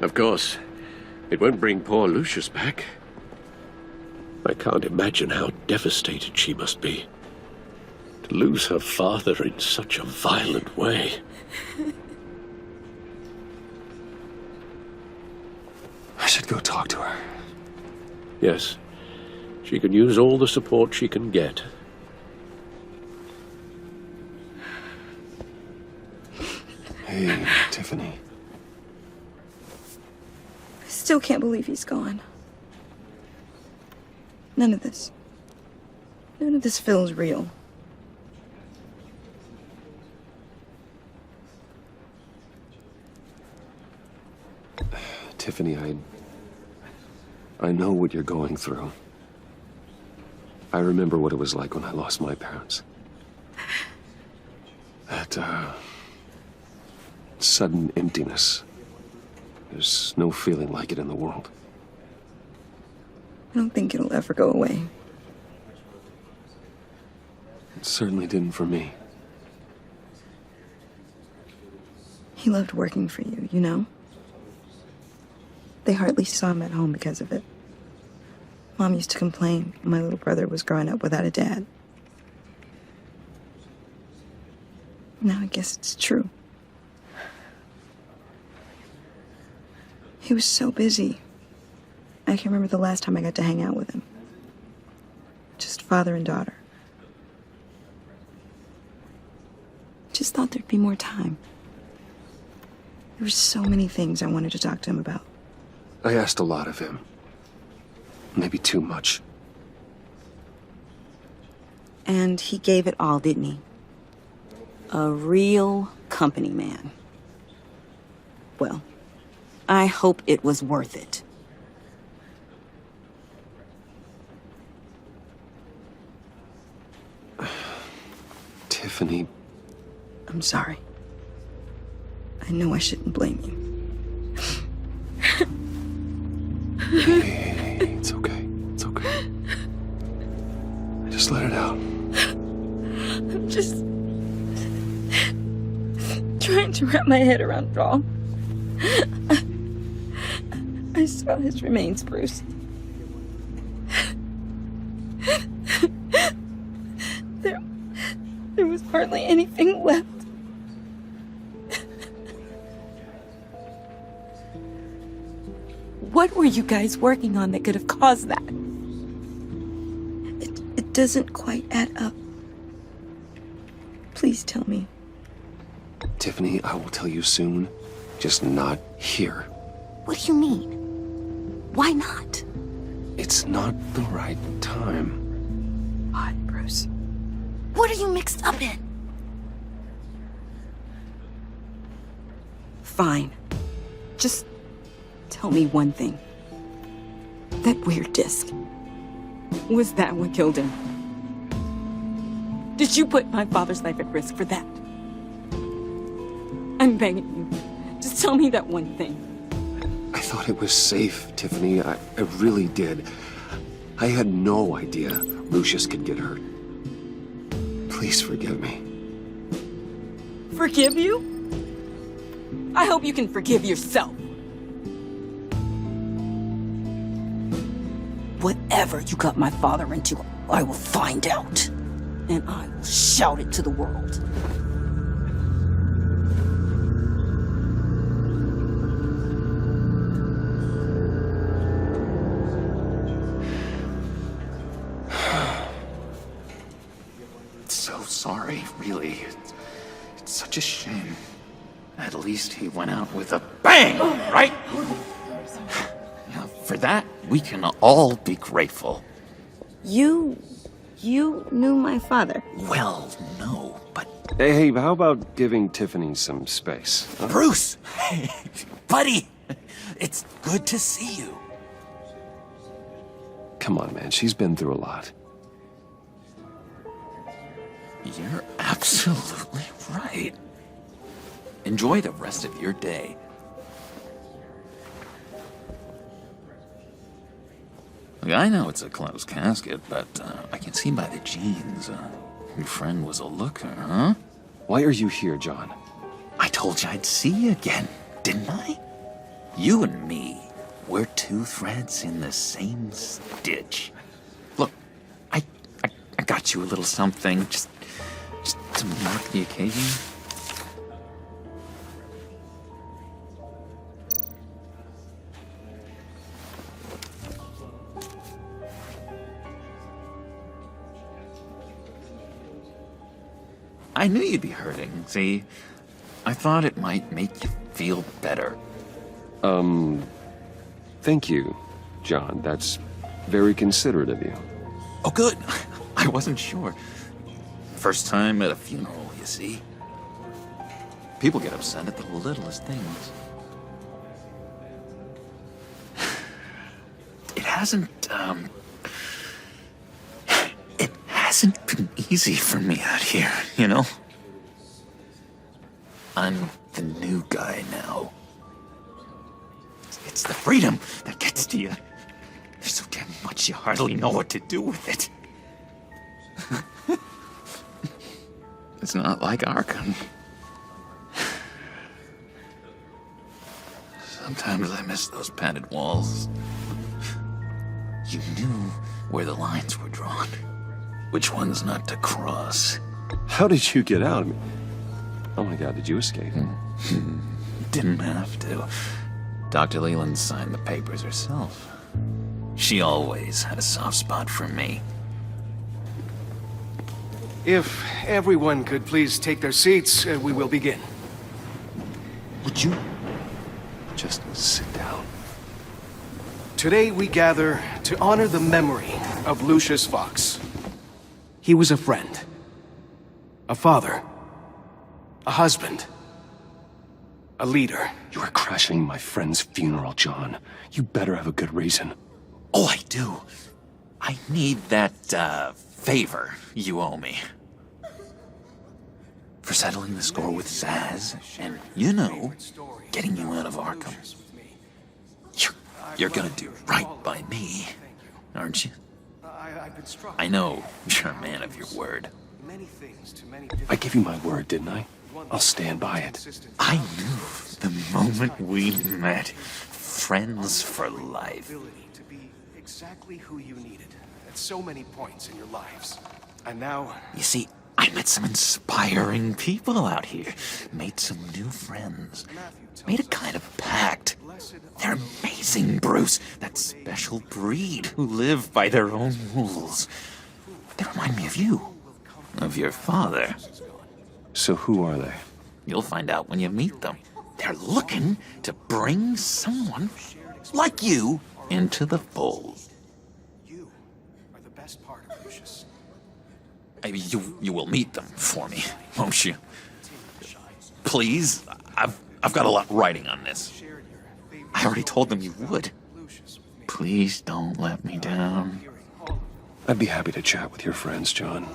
Of course, it won't bring poor Lucius back. I can't imagine how devastated she must be. To lose her father in such a violent way. I should go talk to her. Yes, She can use all the support she can get. Hey, Tiffany. I still can't believe he's gone. None of this feels real. Tiffany, I know what you're going through. I remember what it was like when I lost my parents. That, sudden emptiness. There's no feeling like it in the world. I don't think it'll ever go away. It certainly didn't for me. He loved working for you, you know? They hardly saw him at home because of it. Mom used to complain my little brother was growing up without a dad. Now I guess it's true. He was so busy. I can't remember the last time I got to hang out with him. Just father and daughter. Just thought there'd be more time. There were so many things I wanted to talk to him about. I asked a lot of him. Maybe too much. And he gave it all, didn't he? A real company man. Well, I hope it was worth it. Tiffany. I'm sorry. I know I shouldn't blame you. Hey, it's okay. It's okay. Just let it out. I'm just trying to wrap my head around it all. I saw his remains, Bruce. There was hardly anything left. What were you guys working on that could have caused that? It doesn't quite add up. Please tell me. Tiffany, I will tell you soon. Just not here. What do you mean? Why not? It's not the right time. What, Bruce? What are you mixed up in? Fine. Just tell me one thing. That weird disc. Was that what killed him? Did you put my father's life at risk for that? I'm begging you. Just tell me that one thing. I thought it was safe, Tiffany. I really did. I had no idea Lucius could get hurt. Please forgive me. Forgive you? I hope you can forgive yourself. Whatever you got my father into, I will find out. And I will shout it to the world. So sorry, really. It's such a shame. At least he went out with a bang, right? Now, for that, we can all be grateful. You knew my father. Well, no, but... Hey, how about giving Tiffany some space? Huh? Bruce! Buddy! It's good to see you. Come on, man. She's been through a lot. You're absolutely right. Enjoy the rest of your day. Look, I know it's a closed casket, but I can see by the jeans, your friend was a looker, huh? Why are you here, John? I told you I'd see you again, didn't I? You and me, we're two threads in the same stitch. Look, I got you a little something, just to mark the occasion. I knew you'd be hurting, see? I thought it might make you feel better. Thank you, John. That's very considerate of you. Oh, good. I wasn't sure. First time at a funeral, you see. People get upset at the littlest things. It hasn't been easy for me out here, you know? I'm the new guy now. It's the freedom that gets to you. There's so damn much you hardly know what to do with it. It's not like Arkham. Sometimes I miss those padded walls. You knew where the lines were drawn. Which ones not to cross. How did you get out? Oh my God, did you escape? Didn't have to. Dr. Leland signed the papers herself. She always had a soft spot for me. If everyone could please take their seats, we will begin. Would you just sit down? Today we gather to honor the memory of Lucius Fox. He was a friend, a father, a husband, a leader. You are crashing my friend's funeral, John. You better have a good reason. Oh, I do. I need that, favor you owe me. For settling the score with Zaz, and, you know, getting you out of Arkham. You're gonna do right by me, aren't you? I know you're a man of your word. I gave you my word, didn't I? I'll stand by it. I knew the moment we met. Friends for life. To be exactly who you needed at so many points in your lives. And now... You see, I met some inspiring people out here. Made some new friends. Made a kind of pact. They're amazing, Bruce. That special breed who live by their own rules. They remind me of you. Of your father. So who are they? You'll find out when you meet them. They're looking to bring someone like you into the fold. You are the best part of Lucius. You will meet them for me, won't you? Please, I've got a lot riding on this. I already told them you would. Please don't let me down. I'd be happy to chat with your friends, John.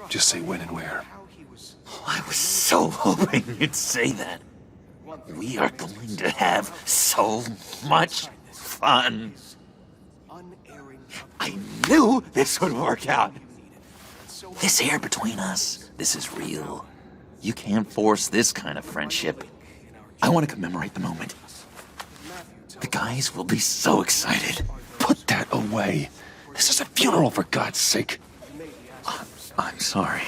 Just say when and where. Oh, I was so hoping you'd say that. We are going to have so much fun. I knew this would work out. This air between us, this is real. You can't force this kind of friendship. I want to commemorate the moment. The guys will be so excited. Put that away. This is a funeral, for God's sake. I'm sorry.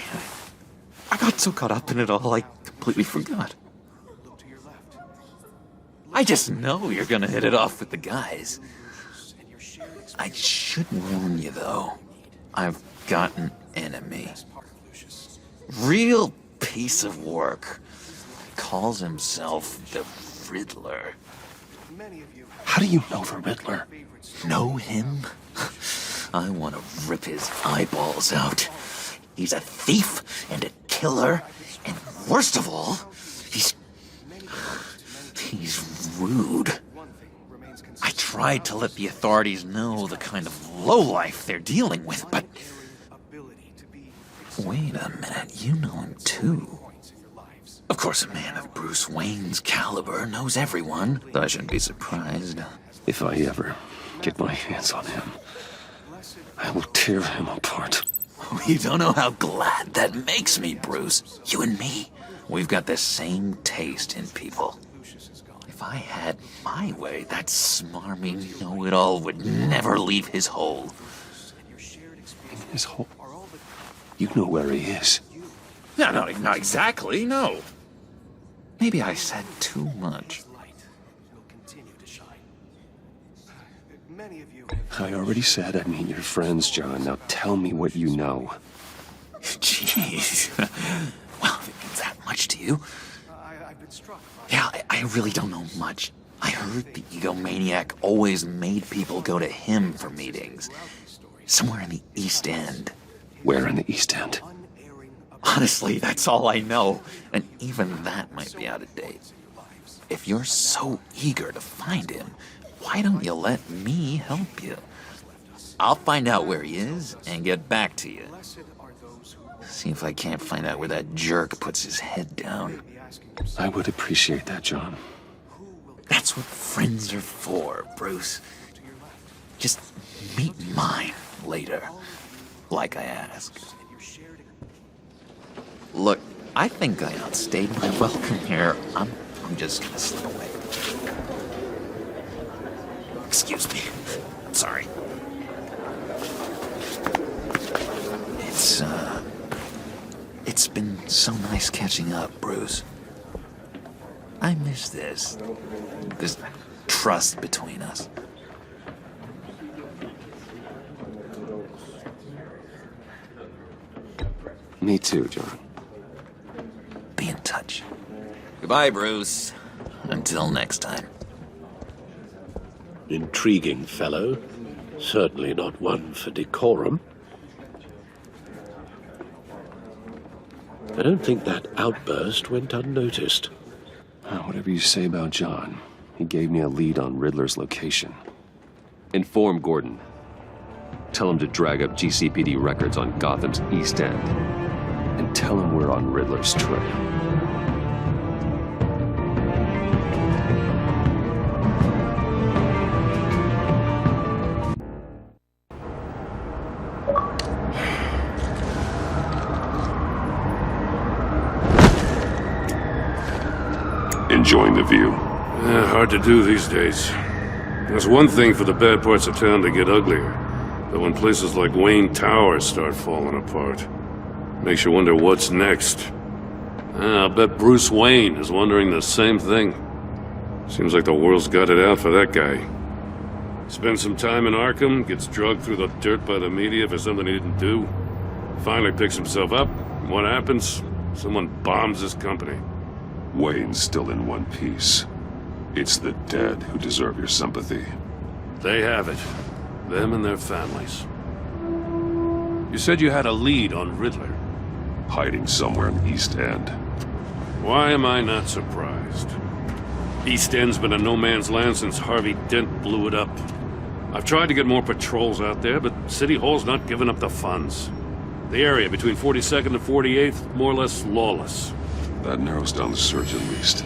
I got so caught up in it all, I completely forgot. I just know you're gonna hit it off with the guys. I should warn you, though. I've got an enemy. Real piece of work. Calls himself the Riddler. How do you know the Riddler? Know him? I want to rip his eyeballs out. He's a thief and a killer, and worst of all, he's rude. I tried to let the authorities know the kind of lowlife they're dealing with, but... Wait a minute, you know him too. Of course, a man of Bruce Wayne's caliber knows everyone. I shouldn't be surprised. If I ever get my hands on him, I will tear him apart. You don't know how glad that makes me, Bruce. You and me, we've got the same taste in people. If I had my way, that smarmy know-it-all would never leave his hole. His hole? You know where he is. No, not exactly, no. Maybe I said too much. I already said I'd meet your friends, John. Now tell me what you know. Jeez. much to you. I've been struck by... Yeah, I really don't know much. I heard the egomaniac always made people go to him for meetings. Somewhere in the East End. Where in the East End? Honestly, that's all I know. And even that might be out of date. If you're so eager to find him, why don't you let me help you? I'll find out where he is and get back to you. See if I can't find out where that jerk puts his head down. I would appreciate that, John. That's what friends are for, Bruce. Just meet mine later, like I asked. Look, I think I outstayed my welcome here. I'm just gonna slip away. Excuse me. Sorry. It's been so nice catching up, Bruce. I miss this trust between us. Me too, John. Be in touch. Goodbye, Bruce. Until next time. Intriguing fellow. Certainly not one for decorum. I don't think that outburst went unnoticed. Whatever you say about John, he gave me a lead on Riddler's location. Inform Gordon. Tell him to drag up GCPD records on Gotham's East End. And tell him we're on Riddler's trail. Enjoying the view? Yeah, hard to do these days. There's one thing for the bad parts of town to get uglier. But when places like Wayne Tower start falling apart, makes you wonder what's next. I'll bet Bruce Wayne is wondering the same thing. Seems like the world's got it out for that guy. Spends some time in Arkham, gets drugged through the dirt by the media for something he didn't do. Finally picks himself up. What happens? Someone bombs his company. Wayne's still in one piece. It's the dead who deserve your sympathy. They have it. Them and their families. You said you had a lead on Riddler. Hiding somewhere in the East End. Why am I not surprised? East End's been a no-man's land since Harvey Dent blew it up. I've tried to get more patrols out there, but City Hall's not giving up the funds. The area between 42nd and 48th, more or less lawless. That narrows down the search at least.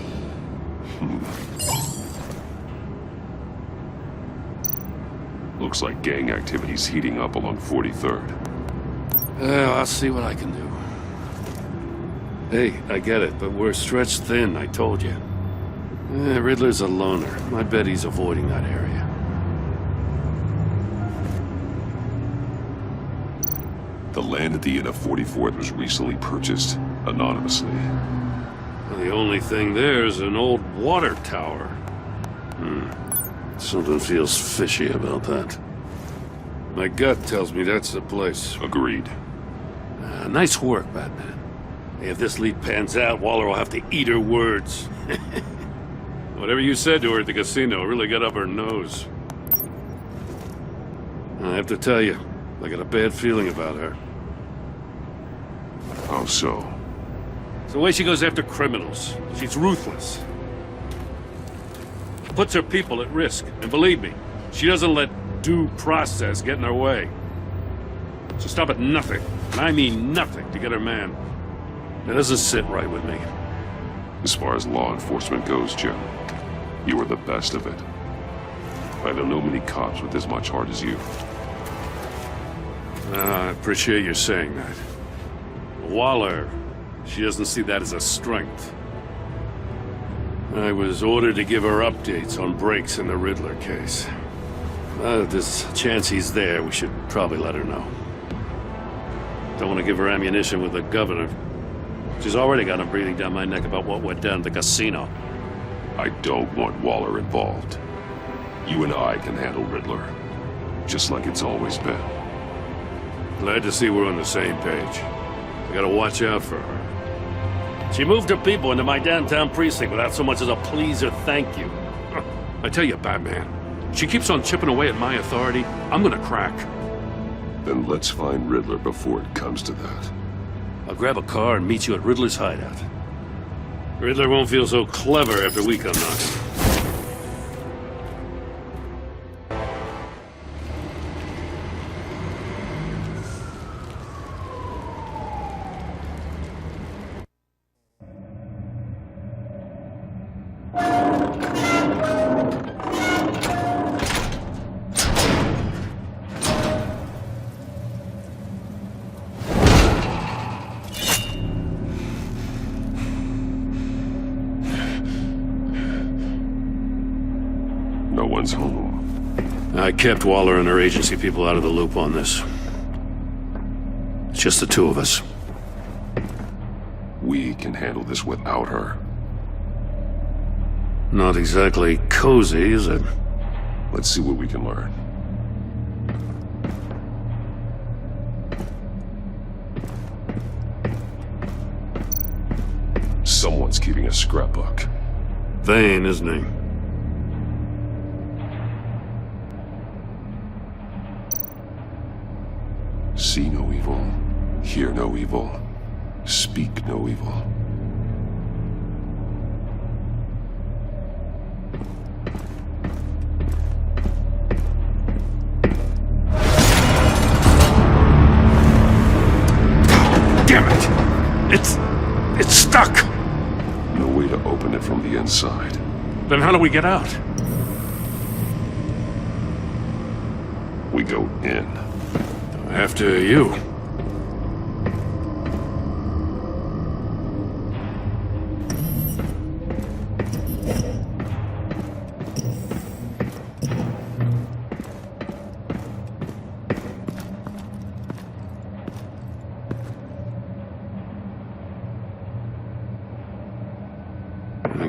Looks like gang activity's heating up along 43rd. Well, I'll see what I can do. Hey, I get it, but we're stretched thin, I told you. Riddler's a loner. I bet he's avoiding that area. The land at the end of 44th was recently purchased anonymously. Well, the only thing there is an old water tower. Something feels fishy about that. My gut tells me that's the place. Agreed. Nice work, Batman. Hey, if this lead pans out, Waller will have to eat her words. Whatever you said to her at the casino really got up her nose. I have to tell you, I got a bad feeling about her. How so? It's the way she goes after criminals. She's ruthless. Puts her people at risk. And believe me, she doesn't let due process get in her way. She'll stop at nothing, and I mean nothing, to get her man. That doesn't sit right with me. As far as law enforcement goes, Jim, you are the best of it. I don't know many cops with as much heart as you. I appreciate you saying that. Waller, she doesn't see that as a strength. I was ordered to give her updates on breaks in the Riddler case. If there's a chance he's there, we should probably let her know. Don't want to give her ammunition with the governor. She's already got him breathing down my neck about what went down at the casino. I don't want Waller involved. You and I can handle Riddler, just like it's always been. Glad to see we're on the same page. I gotta watch out for her. She moved her people into my downtown precinct without so much as a please or thank you. I tell you, Batman, she keeps on chipping away at my authority. I'm gonna crack. Then let's find Riddler before it comes to that. I'll grab a car and meet you at Riddler's hideout. Riddler won't feel so clever after we come knocking. No one's home. I kept Waller and her agency people out of the loop on this. It's just the two of us. We can handle this without her. Not exactly cozy, is it? Let's see what we can learn. Someone's keeping a scrapbook. Vane, isn't he? See no evil, hear no evil, speak no evil. Damn it! It's stuck! No way to open it from the inside. Then how do we get out? We go in. After you.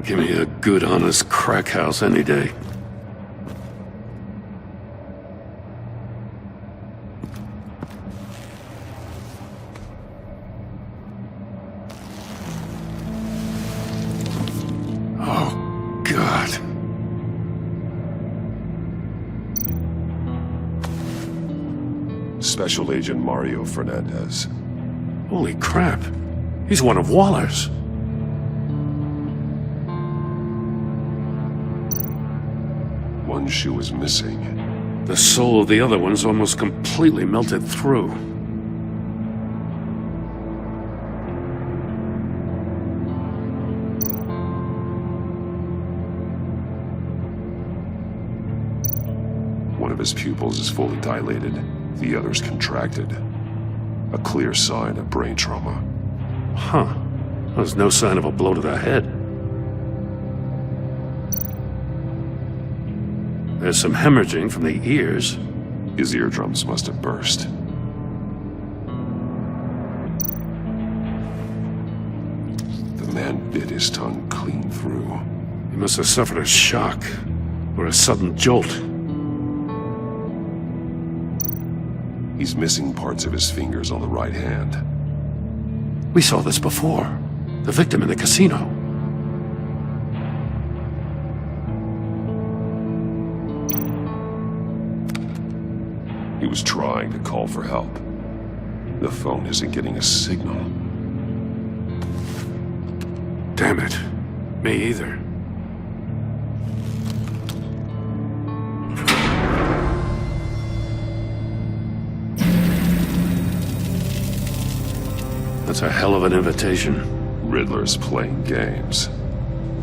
Give me a good, honest crack house any day. Oh, God. Special Agent Mario Fernandez. Holy crap. He's one of Waller's. One shoe is missing. The soul of the other one's almost completely melted through. One of his pupils is fully dilated, the other's contracted. A clear sign of brain trauma. Huh. There's no sign of a blow to the head. There's some hemorrhaging from the ears. His eardrums must have burst. The man bit his tongue clean through. He must have suffered a shock, or a sudden jolt. He's missing parts of his fingers on the right hand. We saw this before. The victim in the casino. He was trying to call for help. The phone isn't getting a signal. Damn it. Me either. That's a hell of an invitation. Riddler's playing games.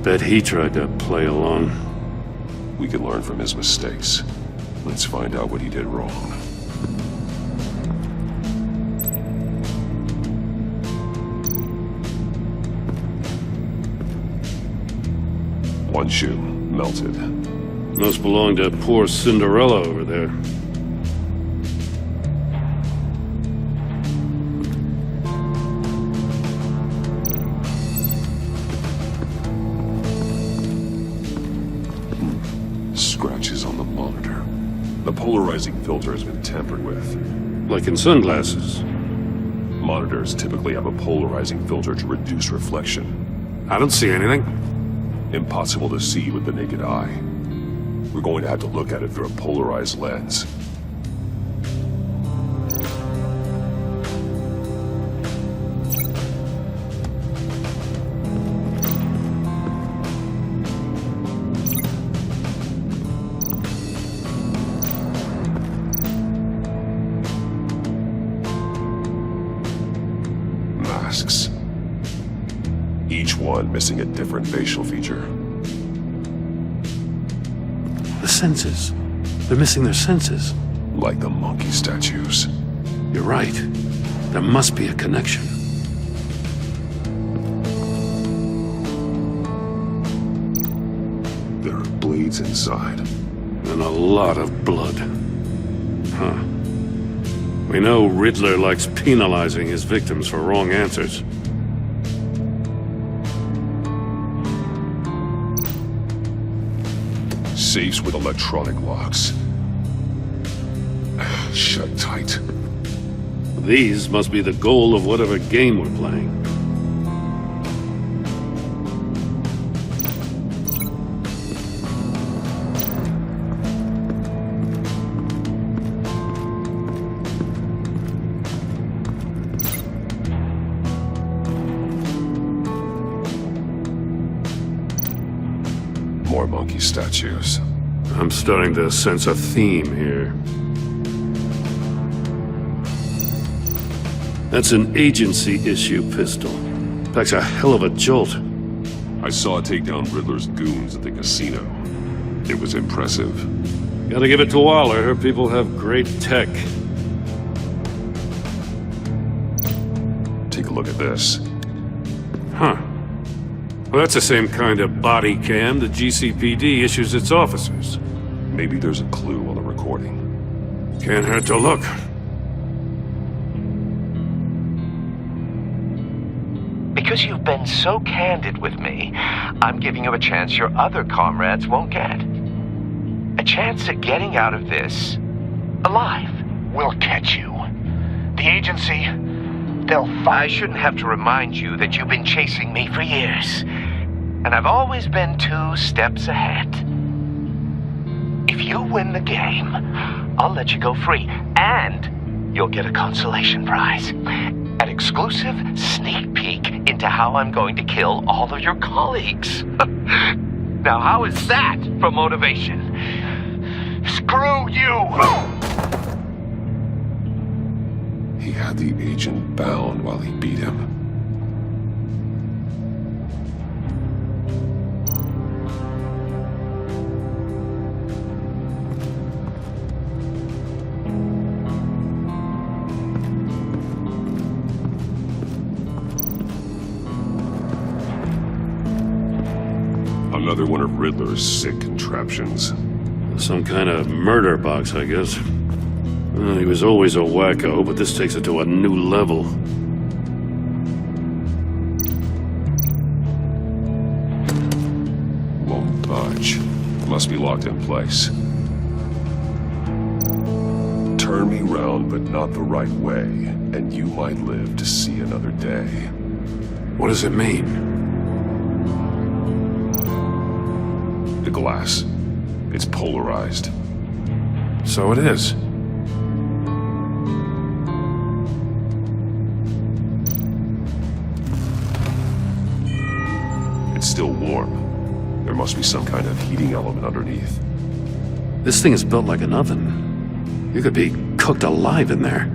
Bet he tried to play along. We can learn from his mistakes. Let's find out what he did wrong. One shoe, melted. Must belong to poor Cinderella over there. Scratches on the monitor. The polarizing filter has been tampered with. Like in sunglasses. Monitors typically have a polarizing filter to reduce reflection. I don't see anything. Impossible to see with the naked eye. We're going to have to look at it through a polarized lens. Masks. Each one missing a different facial feature. The senses. They're missing their senses. Like the monkey statues. You're right. There must be a connection. There are blades inside. And a lot of blood. Huh. We know Riddler likes penalizing his victims for wrong answers. Safes with electronic locks. Shut tight. These must be the goal of whatever game we're playing. More monkey statues. I'm starting to sense a theme here. That's an agency-issue pistol. Packs a hell of a jolt. I saw it take down Riddler's goons at the casino. It was impressive. Gotta give it to Waller. Her people have great tech. Take a look at this. Huh. Well, that's the same kind of body cam the GCPD issues its officers. Maybe there's a clue on the recording. Can't hurt to look. Because you've been so candid with me, I'm giving you a chance your other comrades won't get. A chance at getting out of this alive. We'll catch you. The agency, I shouldn't have to remind you that you've been chasing me for years. And I've always been 2 steps ahead. If you win the game, I'll let you go free. And you'll get a consolation prize. An exclusive sneak peek into how I'm going to kill all of your colleagues. Now, how is that for motivation? Screw you! He had the agent bound while he beat him. Another one of Riddler's sick contraptions. Some kind of murder box, I guess. Well, he was always a wacko, but this takes it to a new level. Won't budge. Must be locked in place. Turn me round, but not the right way, and you might live to see another day. What does it mean? The glass. It's polarized. So it is. It's still warm. There must be some kind of heating element underneath. This thing is built like an oven. You could be cooked alive in there.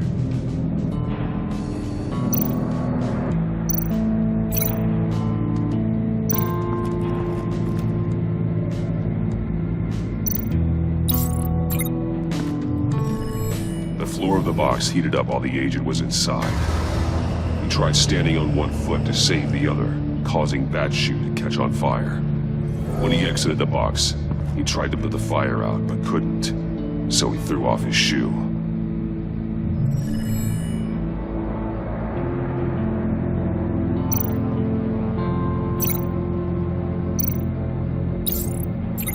The floor of the box heated up while the agent was inside. He tried standing on one foot to save the other, causing that shoe to catch on fire. When he exited the box, he tried to put the fire out, but couldn't, so he threw off his shoe.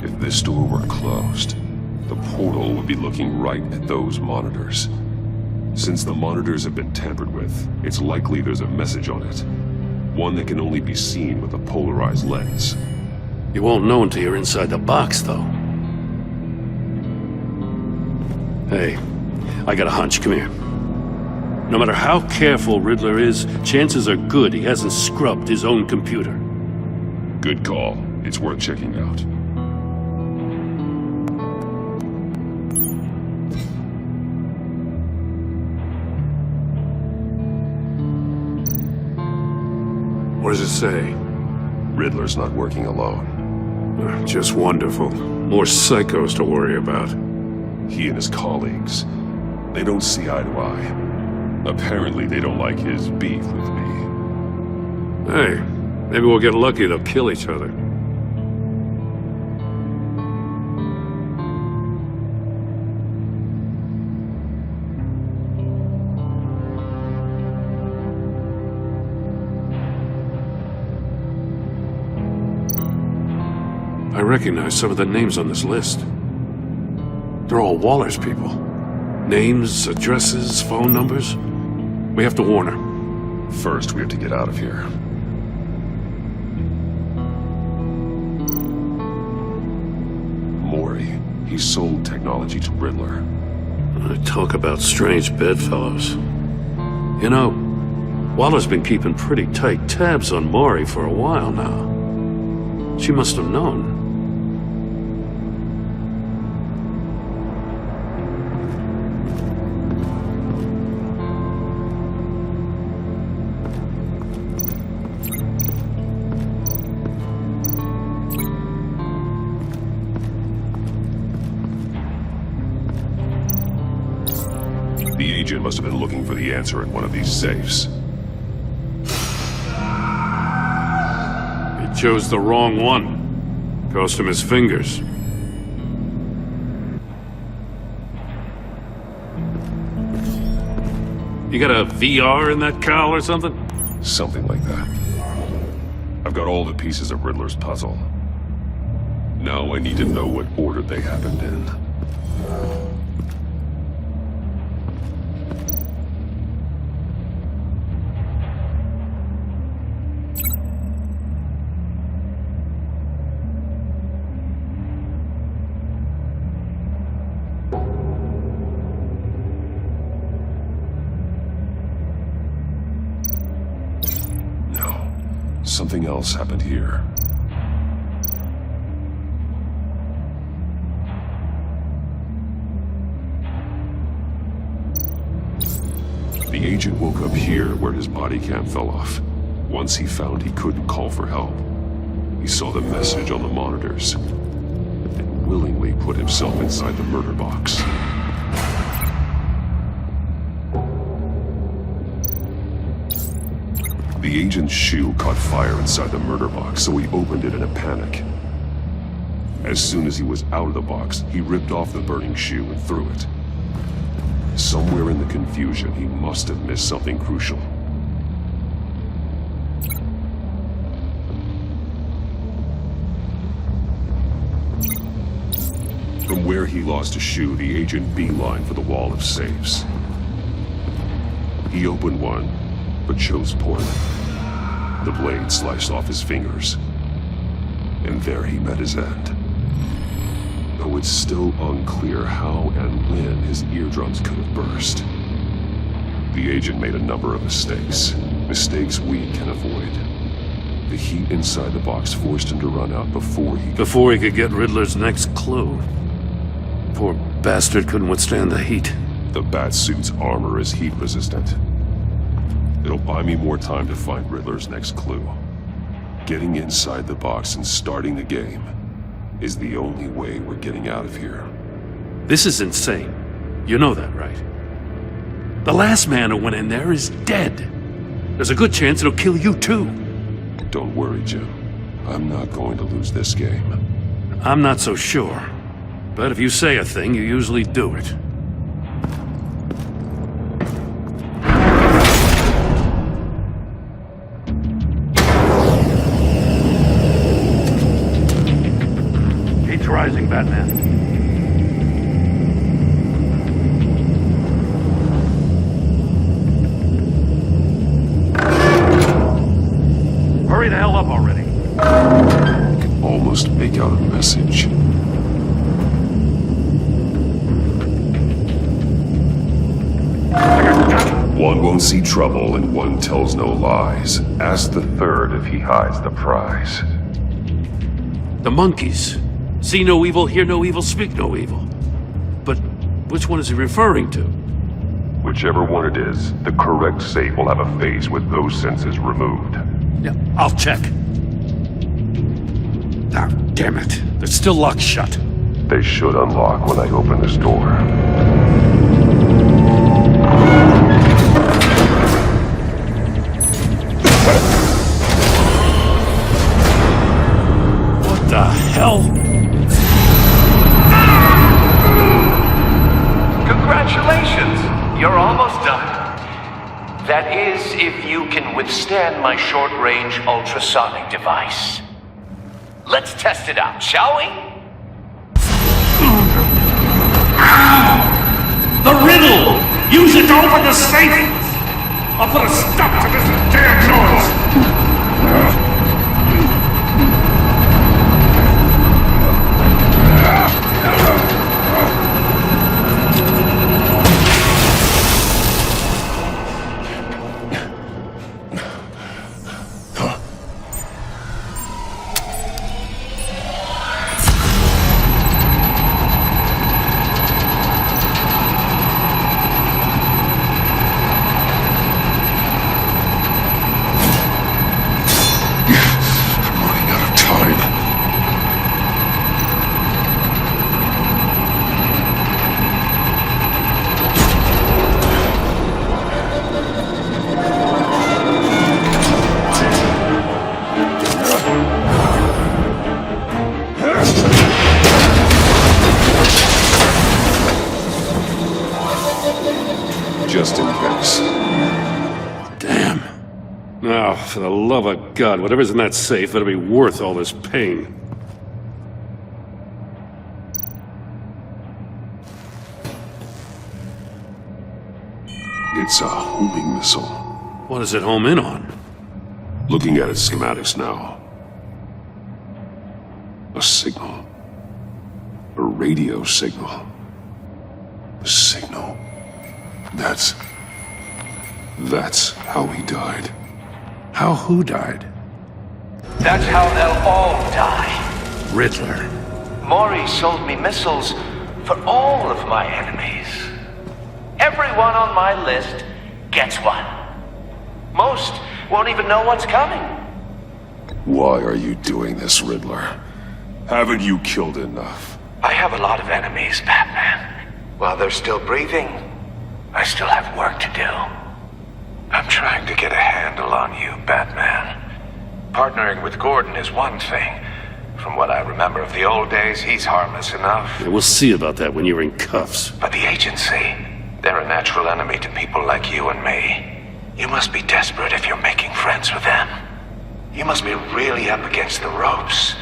If this door were closed, the portal would be looking right at those monitors. Since the monitors have been tampered with, it's likely there's a message on it. One that can only be seen with a polarized lens. You won't know until you're inside the box, though. Hey, I got a hunch. Come here. No matter how careful Riddler is, chances are good he hasn't scrubbed his own computer. Good call. It's worth checking out. What does it say? Riddler's not working alone. Just wonderful. More psychos to worry about. He and his colleagues, they don't see eye to eye. Apparently they don't like his beef with me. Hey, maybe we'll get lucky they'll kill each other. I recognize some of the names on this list. They're all Waller's people. Names, addresses, phone numbers. We have to warn her. First, we have to get out of here. Mori, he sold technology to Riddler. Talk about strange bedfellows. You know, Waller's been keeping pretty tight tabs on Mori for a while now. She must have known. The agent must have been looking for the answer in one of these safes. He chose the wrong one. Cost him his fingers. You got a VR in that cowl or something? Something like that. I've got all the pieces of Riddler's puzzle. Now I need to know what order they happened in. Something else happened here. The agent woke up here where his body cam fell off. Once he found he couldn't call for help, he saw the message on the monitors and willingly put himself inside the murder box. The agent's shoe caught fire inside the murder box, so he opened it in a panic. As soon as he was out of the box, he ripped off the burning shoe and threw it. Somewhere in the confusion, he must have missed something crucial. From where he lost a shoe, the agent beelined for the wall of safes. He opened one, but chose poorly. The blade sliced off his fingers, and there he met his end. Though it's still unclear how and when his eardrums could have burst. The agent made a number of mistakes. Mistakes we can avoid. The heat inside the box forced him to run out before he could get Riddler's next clue. Poor bastard couldn't withstand the heat. The Batsuit's armor is heat resistant. It'll buy me more time to find Riddler's next clue. Getting inside the box and starting the game is the only way we're getting out of here. This is insane. You know that, right? The last man who went in there is dead. There's a good chance it'll kill you too. Don't worry, Jim. I'm not going to lose this game. I'm not so sure. But if you say a thing, you usually do it. Heat's rising, Batman. almost make out a message. One won't see trouble and one tells no lies. Ask the third if he hides the prize. The monkeys. See no evil, hear no evil, speak no evil. But which one is he referring to? Whichever one it is, the correct safe will have a face with those senses removed. Yeah, I'll check. Ah, damn it. They're still locked shut. They should unlock when I open this door. What the hell? Congratulations! You're almost done. That is, if you can withstand my short-range ultrasonic device. Let's test it out, shall we? The riddle! Use it to open the safe! I'll put a stop to this damn noise! Just in case. Damn. Now, for the love of God, whatever's in that safe better be worth all this pain. It's a homing missile. What does it home in on? Looking at its schematics now. A signal. A radio signal. A signal. That's how he died. How who died? That's how they'll all die. Riddler. Maury sold me missiles for all of my enemies. Everyone on my list gets one. Most won't even know what's coming. Why are you doing this, Riddler? Haven't you killed enough? I have a lot of enemies, Batman. While they're still breathing, I still have work to do. I'm trying to get a handle on you, Batman. Partnering with Gordon is one thing. From what I remember of the old days, he's harmless enough. Yeah, we'll see about that when you're in cuffs. But the agency, they're a natural enemy to people like you and me. You must be desperate if you're making friends with them. You must be really up against the ropes.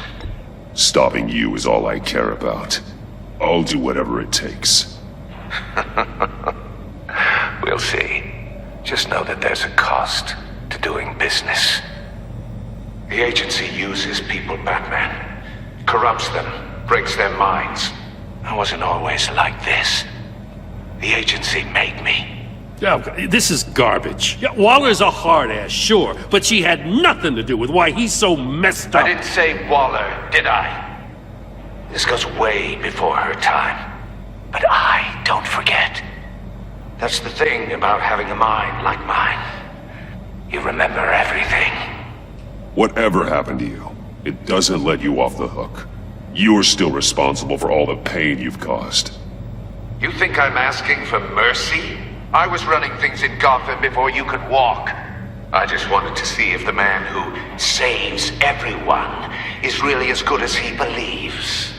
Stopping you is all I care about. I'll do whatever it takes. We'll see. Just know that there's a cost to doing business. The agency uses people, Batman. Corrupts them, breaks their minds. I wasn't always like this. The agency made me. Yeah, this is garbage. Yeah, Waller's a hard ass, sure, but she had nothing to do with why he's so messed up. I didn't say Waller, did I? This goes way before her time. But I don't forget. That's the thing about having a mind like mine. You remember everything. Whatever happened to you, it doesn't let you off the hook. You're still responsible for all the pain you've caused. You think I'm asking for mercy? I was running things in Gotham before you could walk. I just wanted to see if the man who saves everyone is really as good as he believes.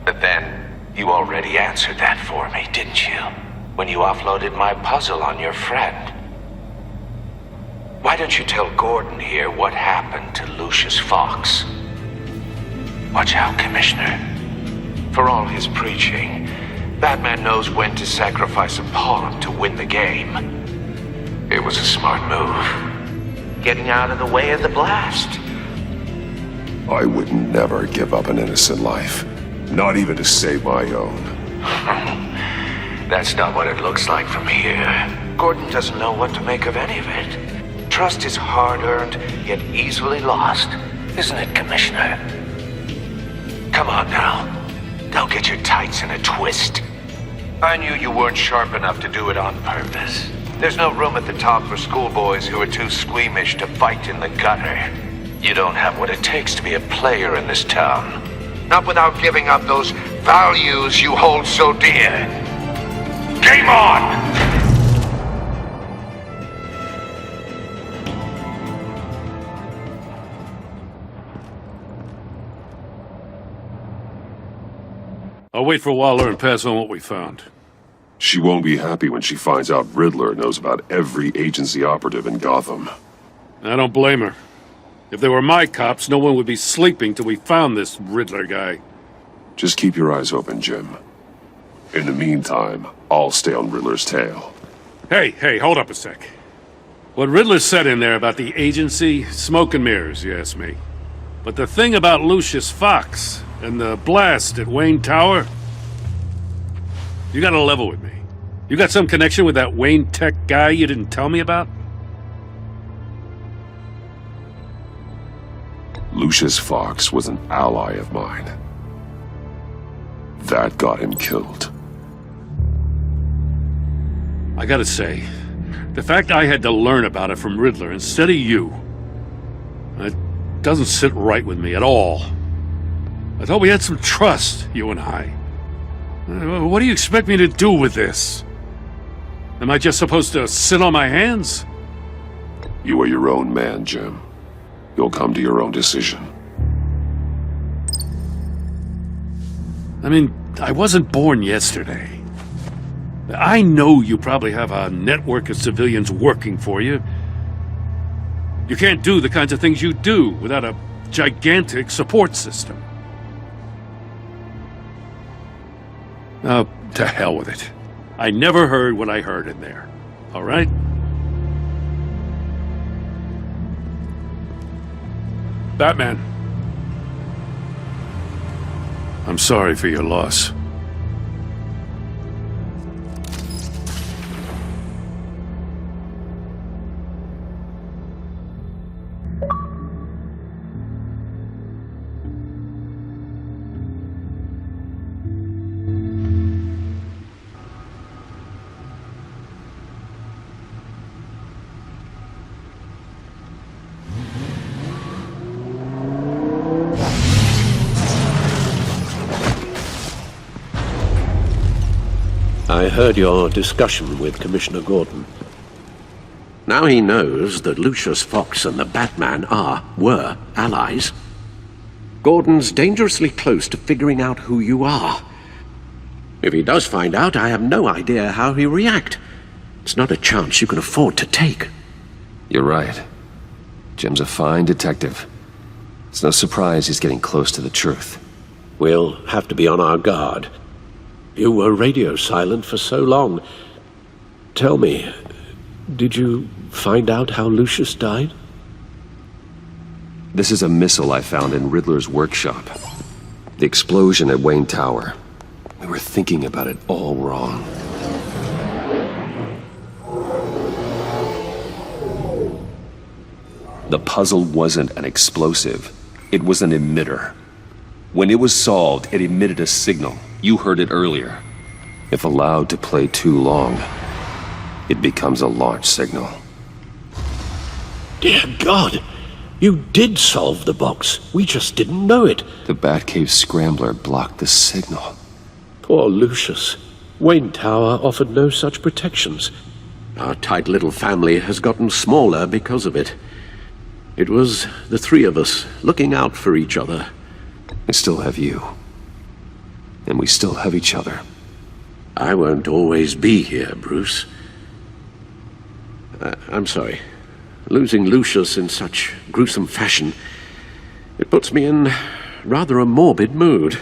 But then, you already answered that for me, didn't you? When you offloaded my puzzle on your friend. Why don't you tell Gordon here what happened to Lucius Fox? Watch out, Commissioner. For all his preaching, Batman knows when to sacrifice a pawn to win the game. It was a smart move. Getting out of the way of the blast. I would never give up an innocent life. Not even to save my own. That's not what it looks like from here. Gordon doesn't know what to make of any of it. Trust is hard-earned, yet easily lost. Isn't it, Commissioner? Come on now. Don't get your tights in a twist. I knew you weren't sharp enough to do it on purpose. There's no room at the top for schoolboys who are too squeamish to fight in the gutter. You don't have what it takes to be a player in this town. Not without giving up those values you hold so dear. Game on! I'll wait for Waller and pass on what we found. She won't be happy when she finds out Riddler knows about every agency operative in Gotham. I don't blame her. If they were my cops, no one would be sleeping till we found this Riddler guy. Just keep your eyes open, Jim. In the meantime, I'll stay on Riddler's tail. Hey, hold up a sec. What Riddler said in there about the agency, smoke and mirrors, you ask me. But the thing about Lucius Fox and the blast at Wayne Tower, you gotta level with me. You got some connection with that Wayne Tech guy you didn't tell me about? Lucius Fox was an ally of mine. That got him killed. I gotta say, the fact I had to learn about it from Riddler instead of you, it doesn't sit right with me at all. I thought we had some trust, you and I. What do you expect me to do with this? Am I just supposed to sit on my hands? You are your own man, Jim. You'll come to your own decision. I mean, I wasn't born yesterday. I know you probably have a network of civilians working for you. You can't do the kinds of things you do without a gigantic support system. Oh, to hell with it. I never heard what I heard in there. All right? Batman. I'm sorry for your loss. I heard your discussion with Commissioner Gordon. Now he knows that Lucius Fox and the Batman were allies. Gordon's dangerously close to figuring out who you are. If he does find out, I have no idea how he'll react. It's not a chance you can afford to take. You're right. Jim's a fine detective. It's no surprise he's getting close to the truth. We'll have to be on our guard. You were radio silent for so long. Tell me, did you find out how Lucius died? This is a missile I found in Riddler's workshop. The explosion at Wayne Tower. We were thinking about it all wrong. The puzzle wasn't an explosive. It was an emitter. When it was solved, it emitted a signal. You heard it earlier. If allowed to play too long, it becomes a launch signal. Dear God! You did solve the box. We just didn't know it. The Batcave scrambler blocked the signal. Poor Lucius. Wayne Tower offered no such protections. Our tight little family has gotten smaller because of it. It was the three of us looking out for each other. I still have you. And we still have each other. I won't always be here, Bruce. I'm sorry. Losing Lucius in such gruesome fashion, it puts me in rather a morbid mood.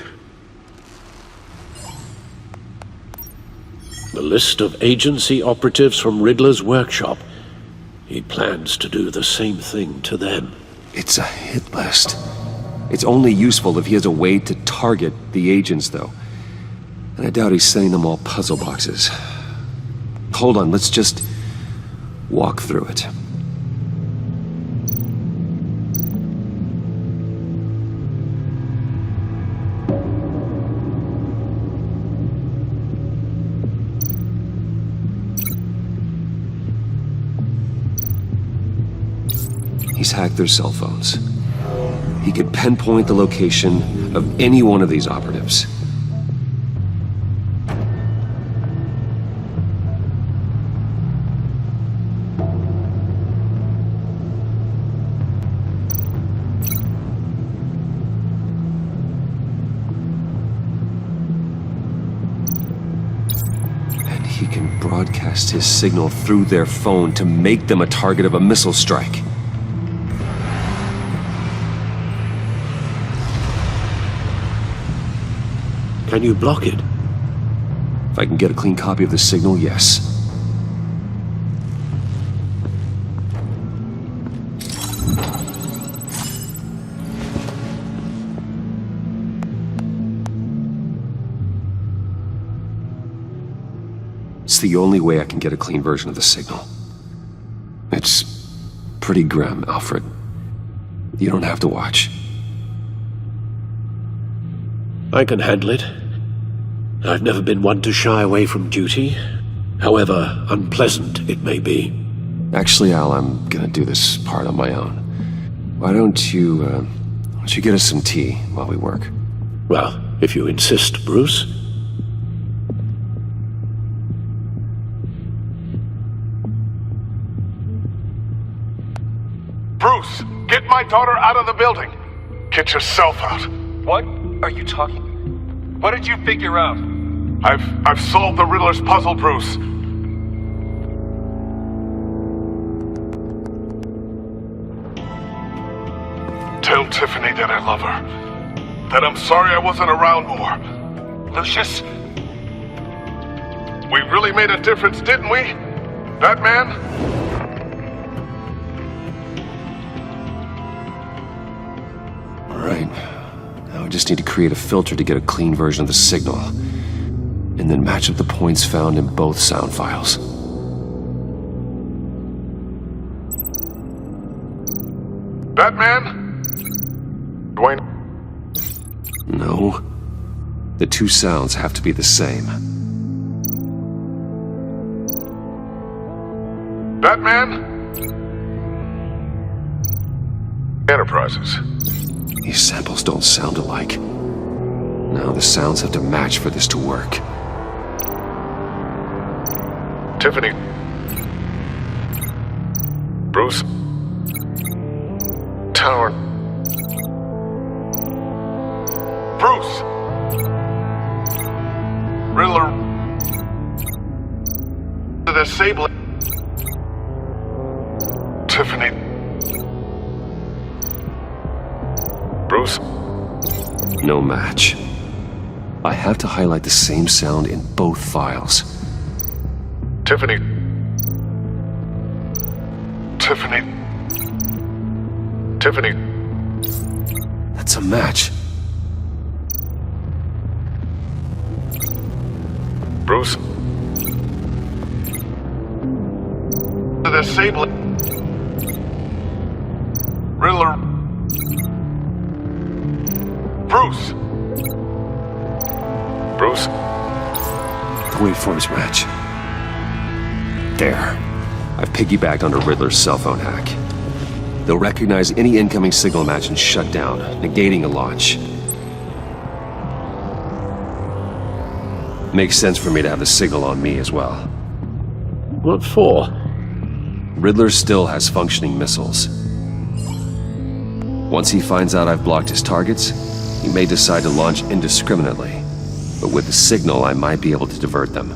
The list of agency operatives from Riddler's workshop. He plans to do the same thing to them. It's a hit list. It's only useful if he has a way to target the agents, though. And I doubt he's sending them all puzzle boxes. Hold on, let's just walk through it. He's hacked their cell phones. He could pinpoint the location of any one of these operatives. And he can broadcast his signal through their phone to make them a target of a missile strike. Can you block it? If I can get a clean copy of the signal, yes. It's the only way I can get a clean version of the signal. It's pretty grim, Alfred. You don't have to watch. I can handle it. I've never been one to shy away from duty, however unpleasant it may be. Actually, Al, I'm gonna do this part on my own. Why don't you get us some tea while we work? Well, if you insist, Bruce. Bruce, get my daughter out of the building. Get yourself out. What are you talking? What did you figure out? I've solved the Riddler's puzzle, Bruce. Tell Tiffany that I love her. That I'm sorry I wasn't around more. Lucius? We really made a difference, didn't we? Batman? All right. Now I just need to create a filter to get a clean version of the signal. And then match up the points found in both sound files. Batman? Dwayne? No. The two sounds have to be the same. Batman? Enterprises. These samples don't sound alike. No, the sounds have to match for this to work. Tiffany. Bruce. Tower. Bruce. Riddler. The disabling. Tiffany. Bruce. No match. I have to highlight the same sound in both files. Tiffany. Tiffany. Tiffany. That's a match. Bruce. The disabling. Riddler. Bruce. Bruce. The waveforms match. There. I've piggybacked onto Riddler's cell phone hack. They'll recognize any incoming signal match and shut down, negating a launch. Makes sense for me to have the signal on me as well. What for? Riddler still has functioning missiles. Once he finds out I've blocked his targets, he may decide to launch indiscriminately. But with the signal, I might be able to divert them.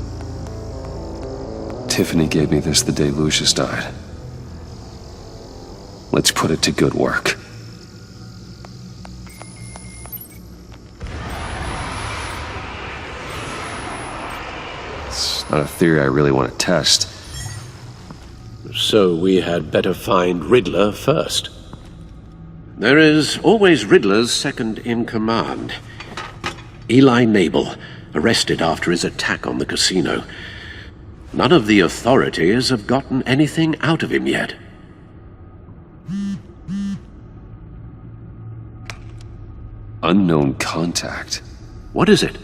Tiffany gave me this the day Lucius died. Let's put it to good work. It's not a theory I really want to test. So we had better find Riddler first. There is always Riddler's second-in-command. Eli Nabel, arrested after his attack on the casino. None of the authorities have gotten anything out of him yet. Unknown contact. What is it?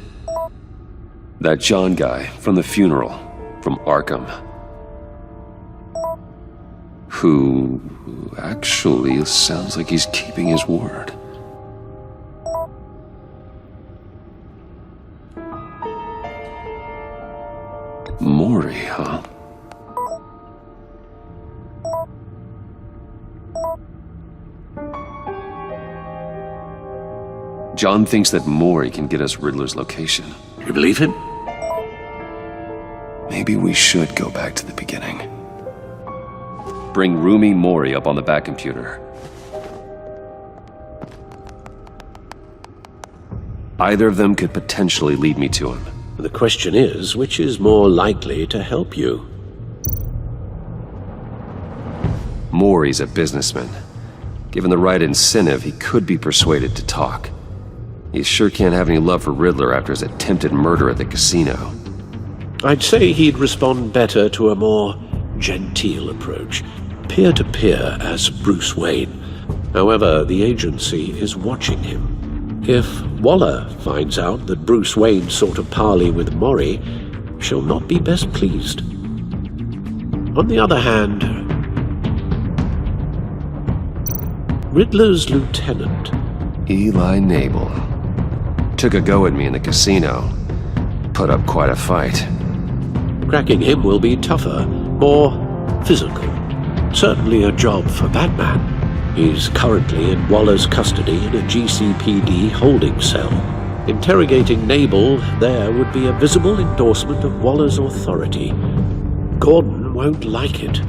That John guy from the funeral, from Arkham. Who actually sounds like he's keeping his word. Maury, huh? John thinks that Maury can get us Riddler's location. You believe him? Maybe we should go back to the beginning. Bring Roomy Maury up on the back computer. Either of them could potentially lead me to him. The question is, which is more likely to help you? Maury's a businessman. Given the right incentive, he could be persuaded to talk. He sure can't have any love for Riddler after his attempted murder at the casino. I'd say he'd respond better to a more genteel approach, peer-to-peer as Bruce Wayne. However, the agency is watching him. If Waller finds out that Bruce Wayne sought a parley with Maury, she'll not be best pleased. On the other hand, Riddler's lieutenant, Eli Nabel, took a go at me in the casino. Put up quite a fight. Cracking him will be tougher, more physical. Certainly a job for Batman. He's currently in Waller's custody in a GCPD holding cell. Interrogating Nabel there would be a visible endorsement of Waller's authority. Gordon won't like it.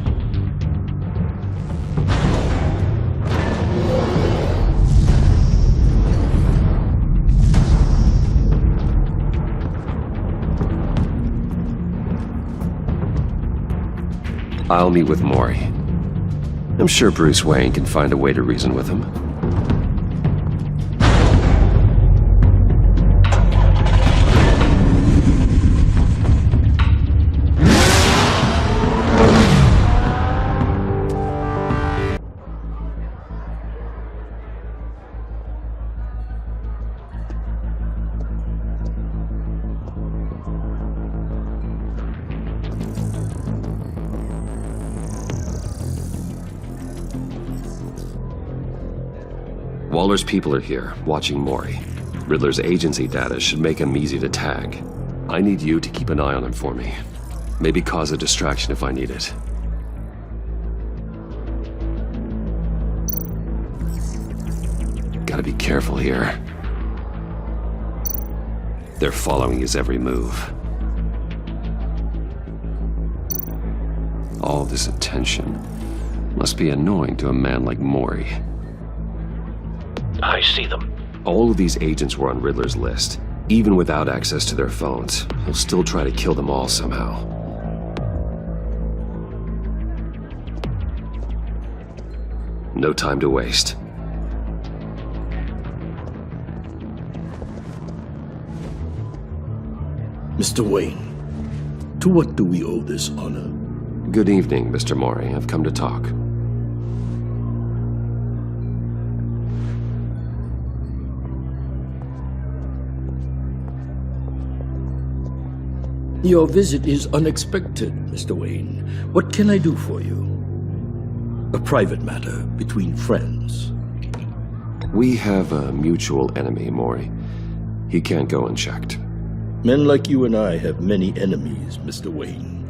I'll meet with Maury. I'm sure Bruce Wayne can find a way to reason with him. Waller's people are here, watching Maury. Riddler's agency data should make him easy to tag. I need you to keep an eye on him for me. Maybe cause a distraction if I need it. Gotta be careful here. They're following his every move. All this attention must be annoying to a man like Maury. I see them. All of these agents were on Riddler's list. Even without access to their phones, he'll still try to kill them all somehow. No time to waste. Mr. Wayne, to what do we owe this honor? Good evening, Mr. Maury. I've come to talk. Your visit is unexpected, Mr. Wayne. What can I do for you? A private matter between friends. We have a mutual enemy, Maury. He can't go unchecked. Men like you and I have many enemies, Mr. Wayne.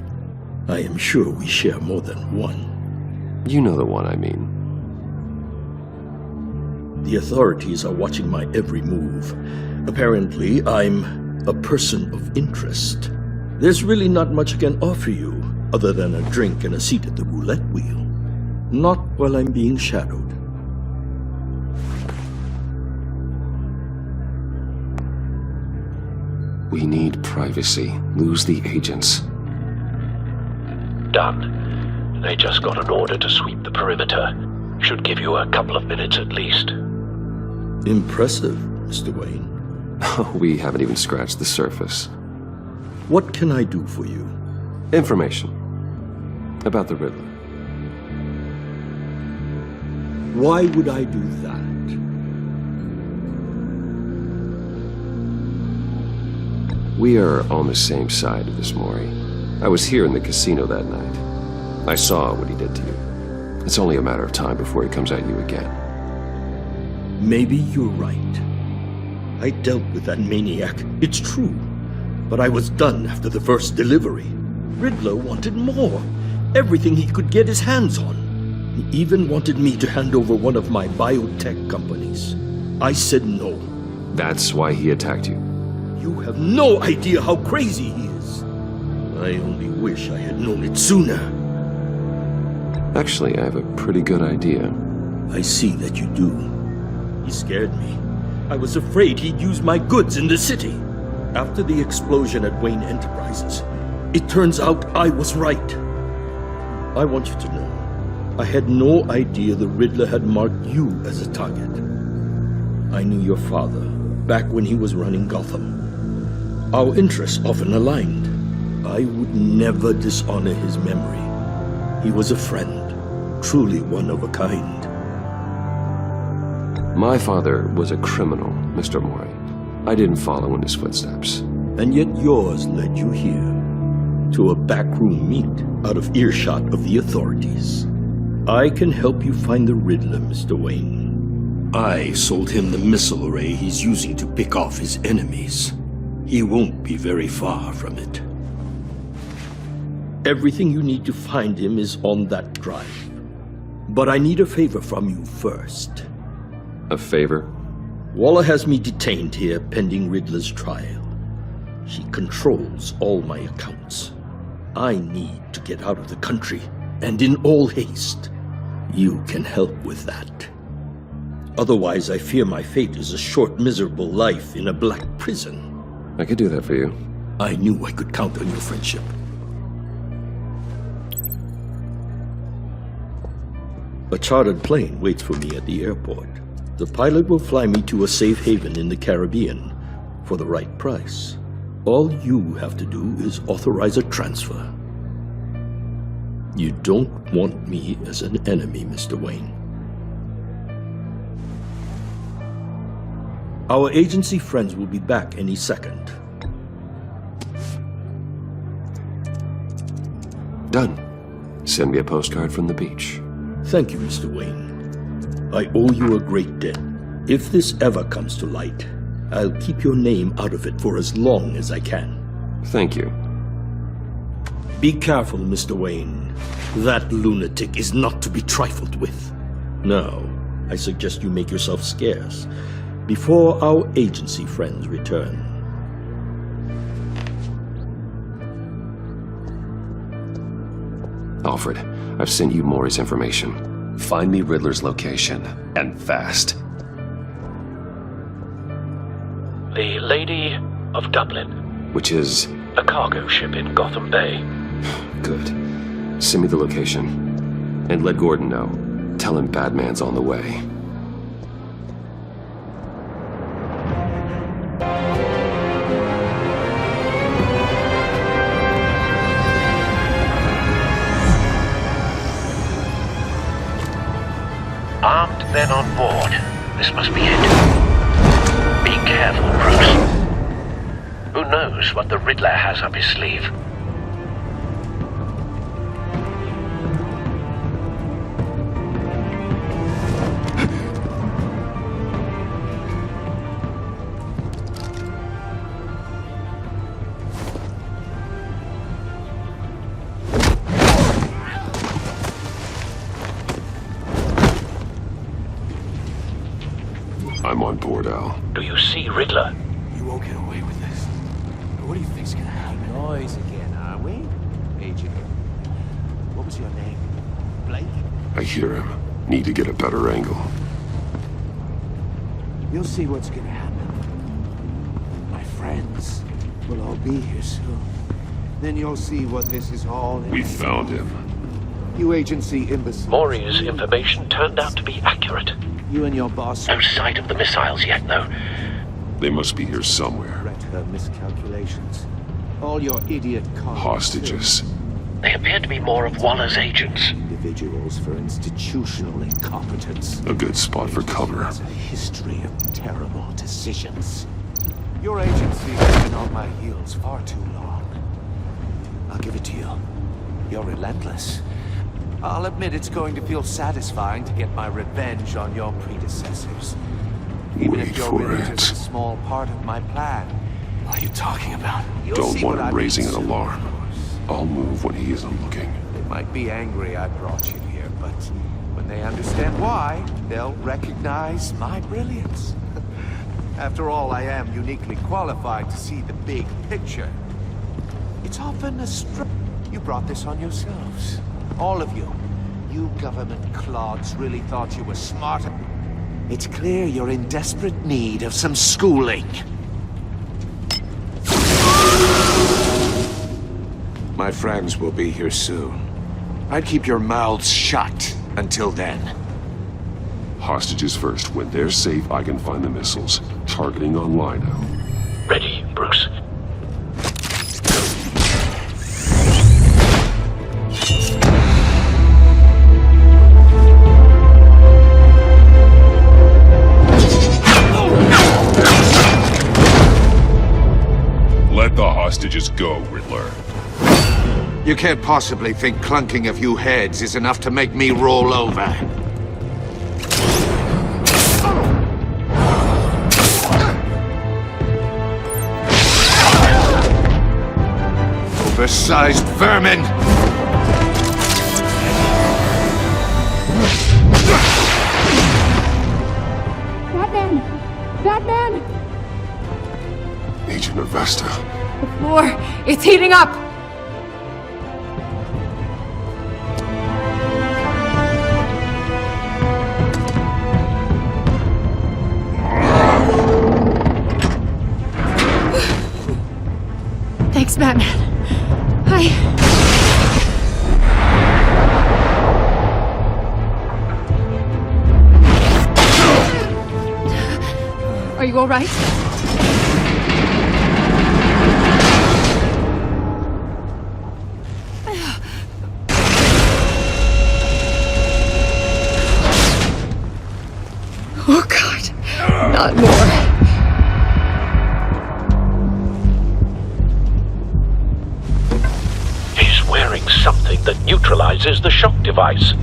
I am sure we share more than one. You know the one I mean. The authorities are watching my every move. Apparently, I'm a person of interest. There's really not much I can offer you, other than a drink and a seat at the roulette wheel. Not while I'm being shadowed. We need privacy. Lose the agents. Done. They just got an order to sweep the perimeter. Should give you a couple of minutes at least. Impressive, Mr. Wayne. We haven't even scratched the surface. What can I do for you? Information about the Riddler. Why would I do that? We are on the same side of this, Maury. I was here in the casino that night. I saw what he did to you. It's only a matter of time before he comes at you again. Maybe you're right. I dealt with that maniac, it's true. But I was done after the first delivery. Riddler wanted more. Everything he could get his hands on. He even wanted me to hand over one of my biotech companies. I said no. That's why he attacked you. You have no idea how crazy he is. I only wish I had known it sooner. Actually, I have a pretty good idea. I see that you do. He scared me. I was afraid he'd use my goods in the city. After the explosion at Wayne Enterprises, it turns out I was right. I want you to know, I had no idea the Riddler had marked you as a target. I knew your father back when he was running Gotham. Our interests often aligned. I would never dishonor his memory. He was a friend, truly one of a kind. My father was a criminal, Mr. Maury. I didn't follow in his footsteps. And yet yours led you here, to a backroom meet out of earshot of the authorities. I can help you find the Riddler, Mr. Wayne. I sold him the missile array he's using to pick off his enemies. He won't be very far from it. Everything you need to find him is on that drive. But I need a favor from you first. A favor? Waller has me detained here pending Riddler's trial. She controls all my accounts. I need to get out of the country, and in all haste. You can help with that. Otherwise, I fear my fate is a short, miserable life in a black prison. I could do that for you. I knew I could count on your friendship. A chartered plane waits for me at the airport. The pilot will fly me to a safe haven in the Caribbean for the right price. All you have to do is authorize a transfer. You don't want me as an enemy, Mr. Wayne. Our agency friends will be back any second. Done. Send me a postcard from the beach. Thank you, Mr. Wayne. I owe you a great debt. If this ever comes to light, I'll keep your name out of it for as long as I can. Thank you. Be careful, Mr. Wayne. That lunatic is not to be trifled with. Now, I suggest you make yourself scarce before our agency friends return. Alfred, I've sent you Maury's information. Find me Riddler's location, and fast. The Lady of Dublin. Which is? A cargo ship in Gotham Bay. Good. Send me the location. And let Gordon know. Tell him Batman's on the way. Armed men on board. This must be it. Be careful, Bruce. Who knows what the Riddler has up his sleeve? I'm on board, Al. Do you see Riddler? You won't get away with this. What do you think's gonna happen? Noise again, are we? Agent. What was your name? Blake? I hear him. Need to get a better angle. You'll see what's gonna happen. My friends will all be here soon. Then you'll see what this is all in. We found him. You agency imbecile. Maury's information turned out to be accurate. You and your boss... No sight of the missiles yet, though. They must be here somewhere. Regret her miscalculations. All your idiot Hostages. They appear to be more of Waller's agents. Individuals for institutional incompetence. A good spot for cover. Has a history of terrible decisions. Your agency has been on my heels far too long. I'll give it to you. You're relentless. I'll admit it's going to feel satisfying to get my revenge on your predecessors. Even if you're really just a small part of my plan. What are you talking about? Don't want him raising an alarm. I'll move when he isn't looking. They might be angry I brought you here, but when they understand why, they'll recognize my brilliance. After all, I am uniquely qualified to see the big picture. It's often a You brought this on yourselves. All of you. You government clods really thought you were smarter. It's clear you're in desperate need of some schooling. My friends will be here soon. I'd keep your mouths shut until then. Hostages first. When they're safe, I can find the missiles. Targeting on Lino. Ready, Bruce. Let the hostages go, Riddler. You can't possibly think clunking a few heads is enough to make me roll over. Oversized vermin! Batman! Batman! Agent Avesta. The floor, it's heating up! Thanks, Batman. Are you all right? Oh, God. Not more. He's wearing something that neutralizes the shock device.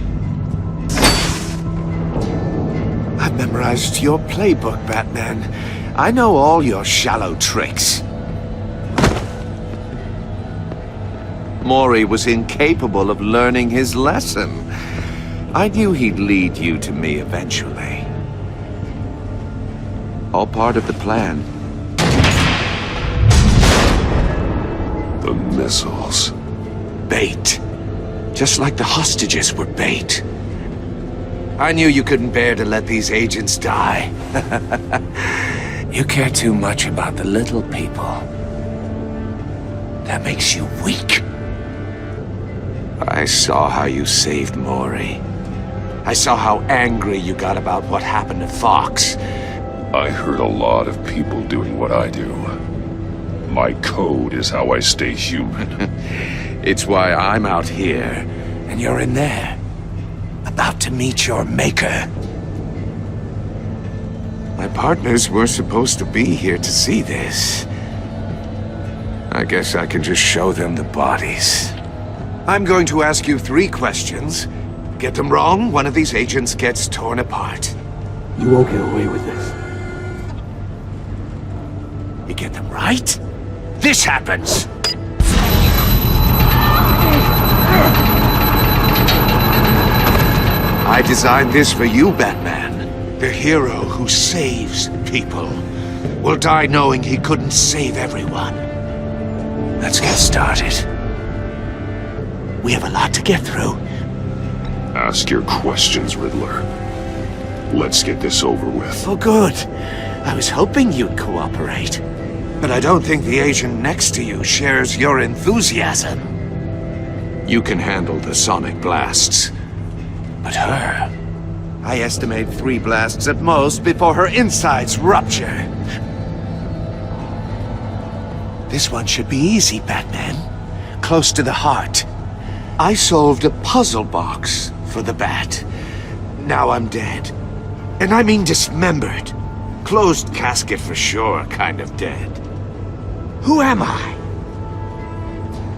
I've memorized your playbook, Batman. I know all your shallow tricks. Maury was incapable of learning his lesson. I knew he'd lead you to me eventually. All part of the plan. The missiles. Bait. Just like the hostages were bait. I knew you couldn't bear to let these agents die. You care too much about the little people. That makes you weak. I saw how you saved Maury. I saw how angry you got about what happened to Fox. I hurt a lot of people doing what I do. My code is how I stay human. It's why I'm out here, and you're in there. About to meet your maker. My partners were supposed to be here to see this. I guess I can just show them the bodies. I'm going to ask you 3 questions. Get them wrong, one of these agents gets torn apart. You won't get away with this. You get them right, this happens! I designed this for you, Batman. The hero who saves people will die knowing he couldn't save everyone. Let's get started. We have a lot to get through. Ask your questions, Riddler. Let's get this over with. Oh, good. I was hoping you'd cooperate. But I don't think the agent next to you shares your enthusiasm. You can handle the sonic blasts. But her... I estimate 3 blasts at most before her insides rupture. This one should be easy, Batman. Close to the heart. I solved a puzzle box for the Bat. Now I'm dead. And I mean dismembered. Closed casket for sure, kind of dead. Who am I?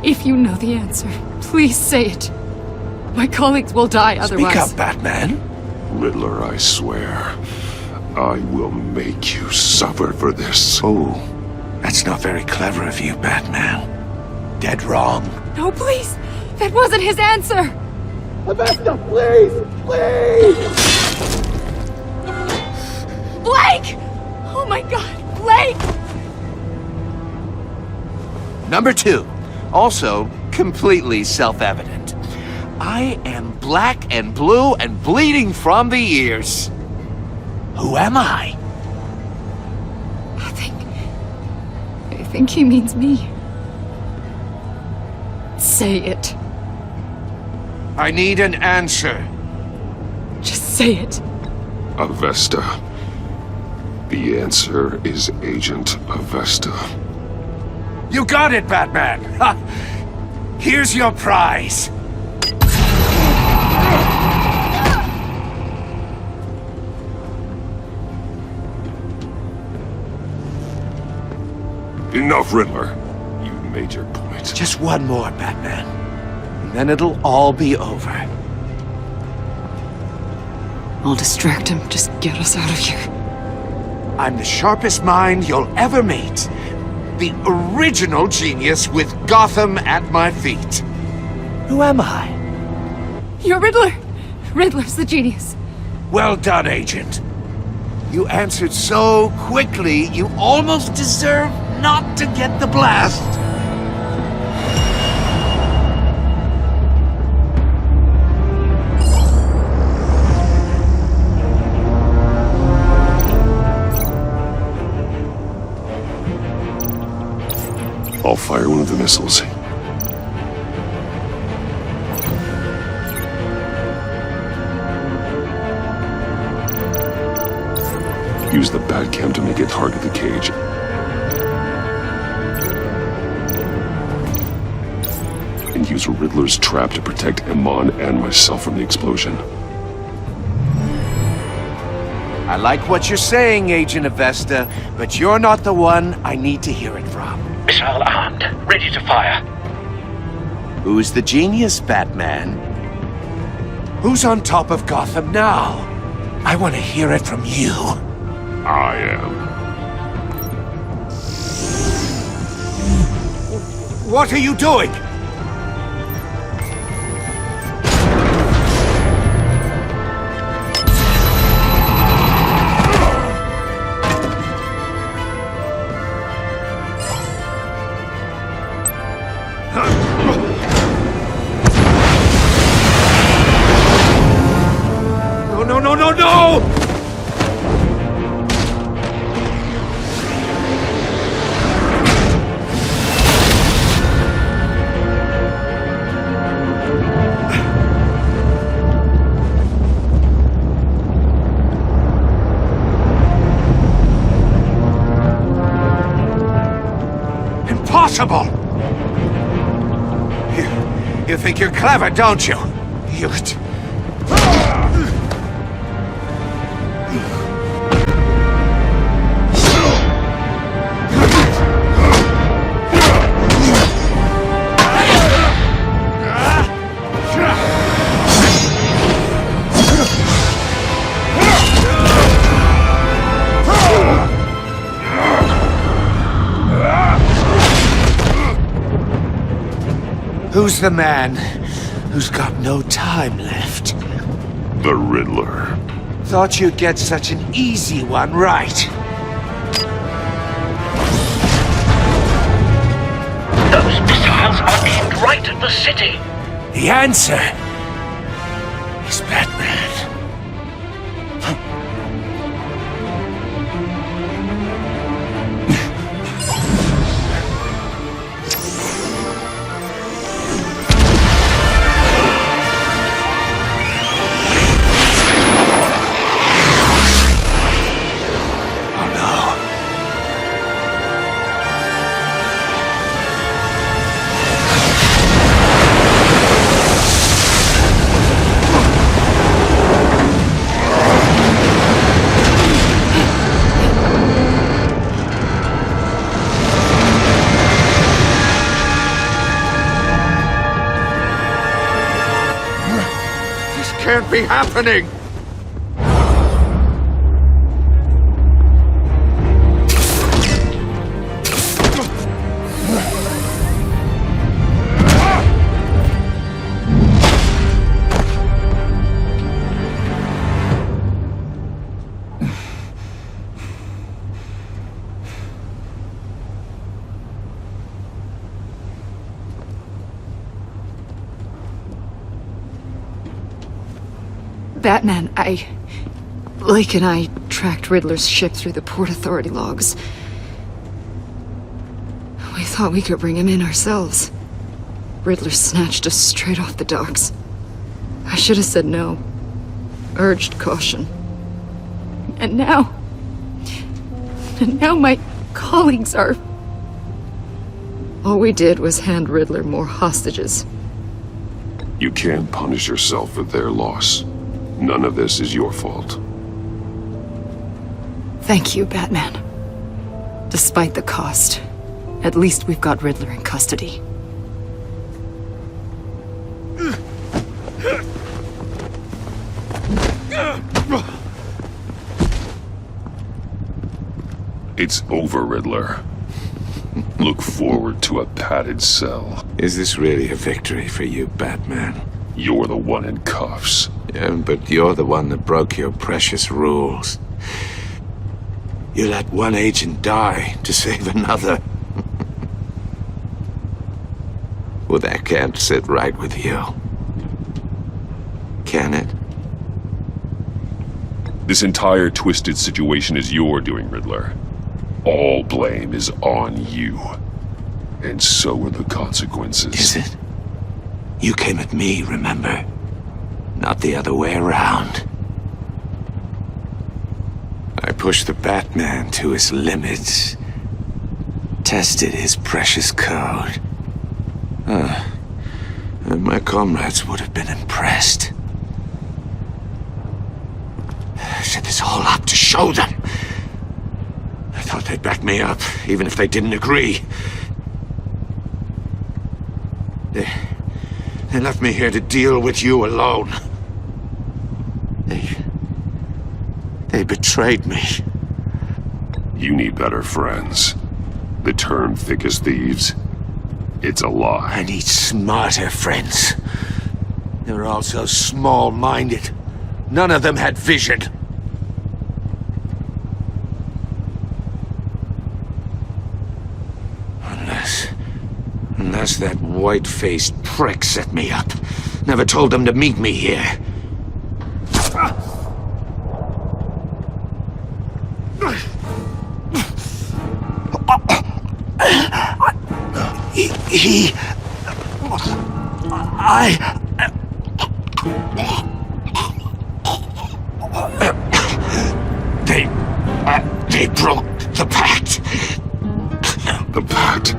If you know the answer, please say it. My colleagues will die otherwise. Speak up, Batman. Riddler, I swear, I will make you suffer for this. Oh, that's not very clever of you, Batman. Dead wrong. No, please! That wasn't his answer! Avesta, please! Please! Blake! Oh my god, Blake! Number 2. Also, completely self-evident. I am black and blue and bleeding from the ears. Who am I? I think he means me. Say it. I need an answer. Just say it. Avesta. The answer is Agent Avesta. You got it, Batman! Ha! Here's your prize. Enough, Riddler. You made your point. Just one more, Batman. And then it'll all be over. I'll distract him. Just get us out of here. I'm the sharpest mind you'll ever meet. The original genius with Gotham at my feet. Who am I? You're Riddler. Riddler's the genius. Well done, Agent. You answered so quickly, you almost deserve not to get the blast. I'll fire one of the missiles. Use the Batcam to make it target the cage. And use Riddler's trap to protect Iman and myself from the explosion. I like what you're saying, Agent Avesta, but you're not the one I need to hear it from. Missile armed, ready to fire. Who's the genius, Batman? Who's on top of Gotham now? I want to hear it from you. I am. What are you doing? No! Impossible! You think you're clever, don't you? Who's the man who's got no time left? The Riddler. Thought you'd get such an easy one right. Those missiles are aimed right at the city. The answer is Batman. can't be happening! Batman, Blake and I tracked Riddler's ship through the Port Authority logs. We thought we could bring him in ourselves. Riddler snatched us straight off the docks. I should have said no. Urged caution. And now my colleagues are... All we did was hand Riddler more hostages. You can't punish yourself for their loss. None of this is your fault. Thank you, Batman. Despite the cost, at least we've got Riddler in custody. It's over, Riddler. Look forward to a padded cell. Is this really a victory for you, Batman? You're the one in cuffs. Yeah, but you're the one that broke your precious rules. You let one agent die to save another. Well, that can't sit right with you. Can it? This entire twisted situation is your doing, Riddler. All blame is on you. And so are the consequences. Is it? You came at me, remember? Not the other way around. I pushed the Batman to his limits. Tested his precious code. And my comrades would have been impressed. I set this all up to show them. I thought they'd back me up, even if they didn't agree. They left me here to deal with you alone. They betrayed me. You need better friends. The term thick as thieves, it's a lie. I need smarter friends. They're all so small-minded. None of them had vision. Unless that white-faced prick set me up. Never told them to meet me here. They broke the pact. The pact?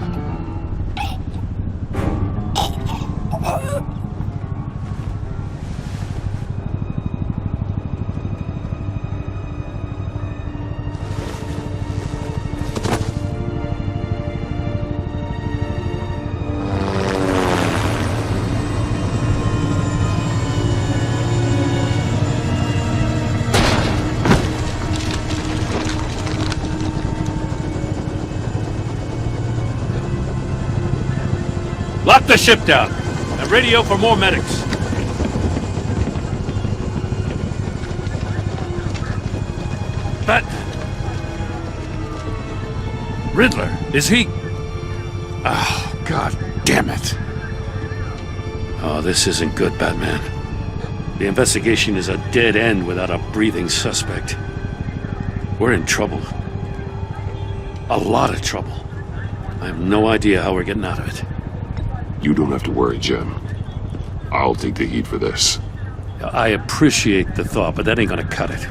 Lock the ship down and radio for more medics. But... Riddler, is he... Oh, God damn it. Oh, this isn't good, Batman. The investigation is a dead end without a breathing suspect. We're in trouble. A lot of trouble. I have no idea how we're getting out of it. You don't have to worry, Jim. I'll take the heat for this. I appreciate the thought, but that ain't gonna cut it.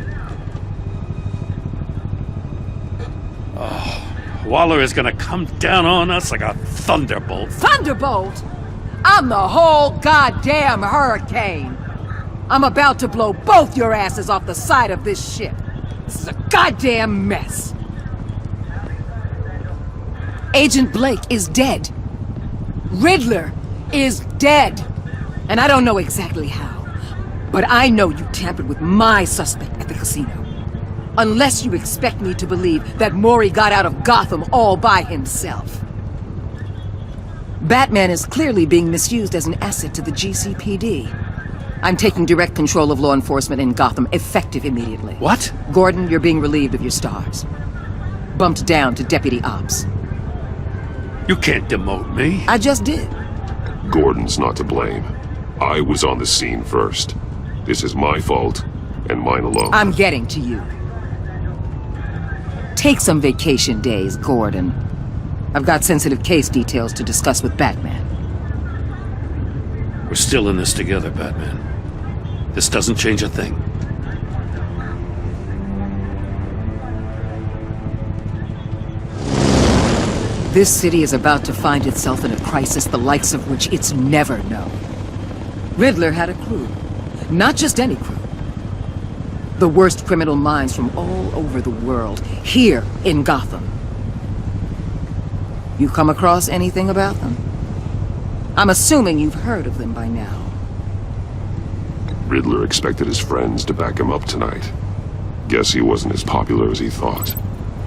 Oh, Waller is gonna come down on us like a thunderbolt. Thunderbolt? I'm the whole goddamn hurricane. I'm about to blow both your asses off the side of this ship. This is a goddamn mess. Agent Blake is dead. Riddler is dead. And I don't know exactly how, But I know you tampered with my suspect at the casino. Unless you expect me to believe that Mori got out of Gotham all by himself. Batman is clearly being misused as an asset to the GCPD. I'm taking direct control of law enforcement in Gotham, effective immediately. What? Gordon, you're being relieved of your stars. Bumped down to Deputy Ops. You can't demote me. I just did. Gordon's not to blame. I was on the scene first. This is my fault, and mine alone. I'm getting to you. Take some vacation days, Gordon. I've got sensitive case details to discuss with Batman. We're still in this together, Batman. This doesn't change a thing. This city is about to find itself in a crisis the likes of which it's never known. Riddler had a crew. Not just any crew. The worst criminal minds from all over the world, here in Gotham. You come across anything about them? I'm assuming you've heard of them by now. Riddler expected his friends to back him up tonight. Guess he wasn't as popular as he thought.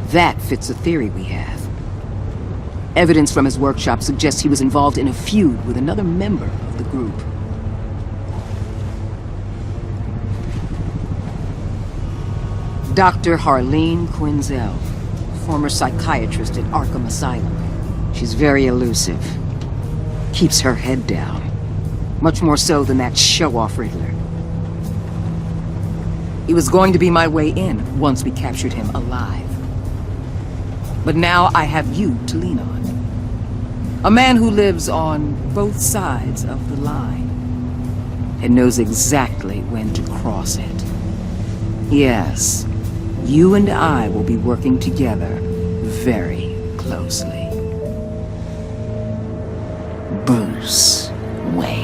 That fits a theory we have. Evidence from his workshop suggests he was involved in a feud with another member of the group. Dr. Harleen Quinzel, former psychiatrist at Arkham Asylum. She's very elusive. Keeps her head down. Much more so than that show-off Riddler. He was going to be my way in once we captured him alive. But now I have you to lean on. A man who lives on both sides of the line and knows exactly when to cross it. Yes, you and I will be working together very closely. Bruce Wayne.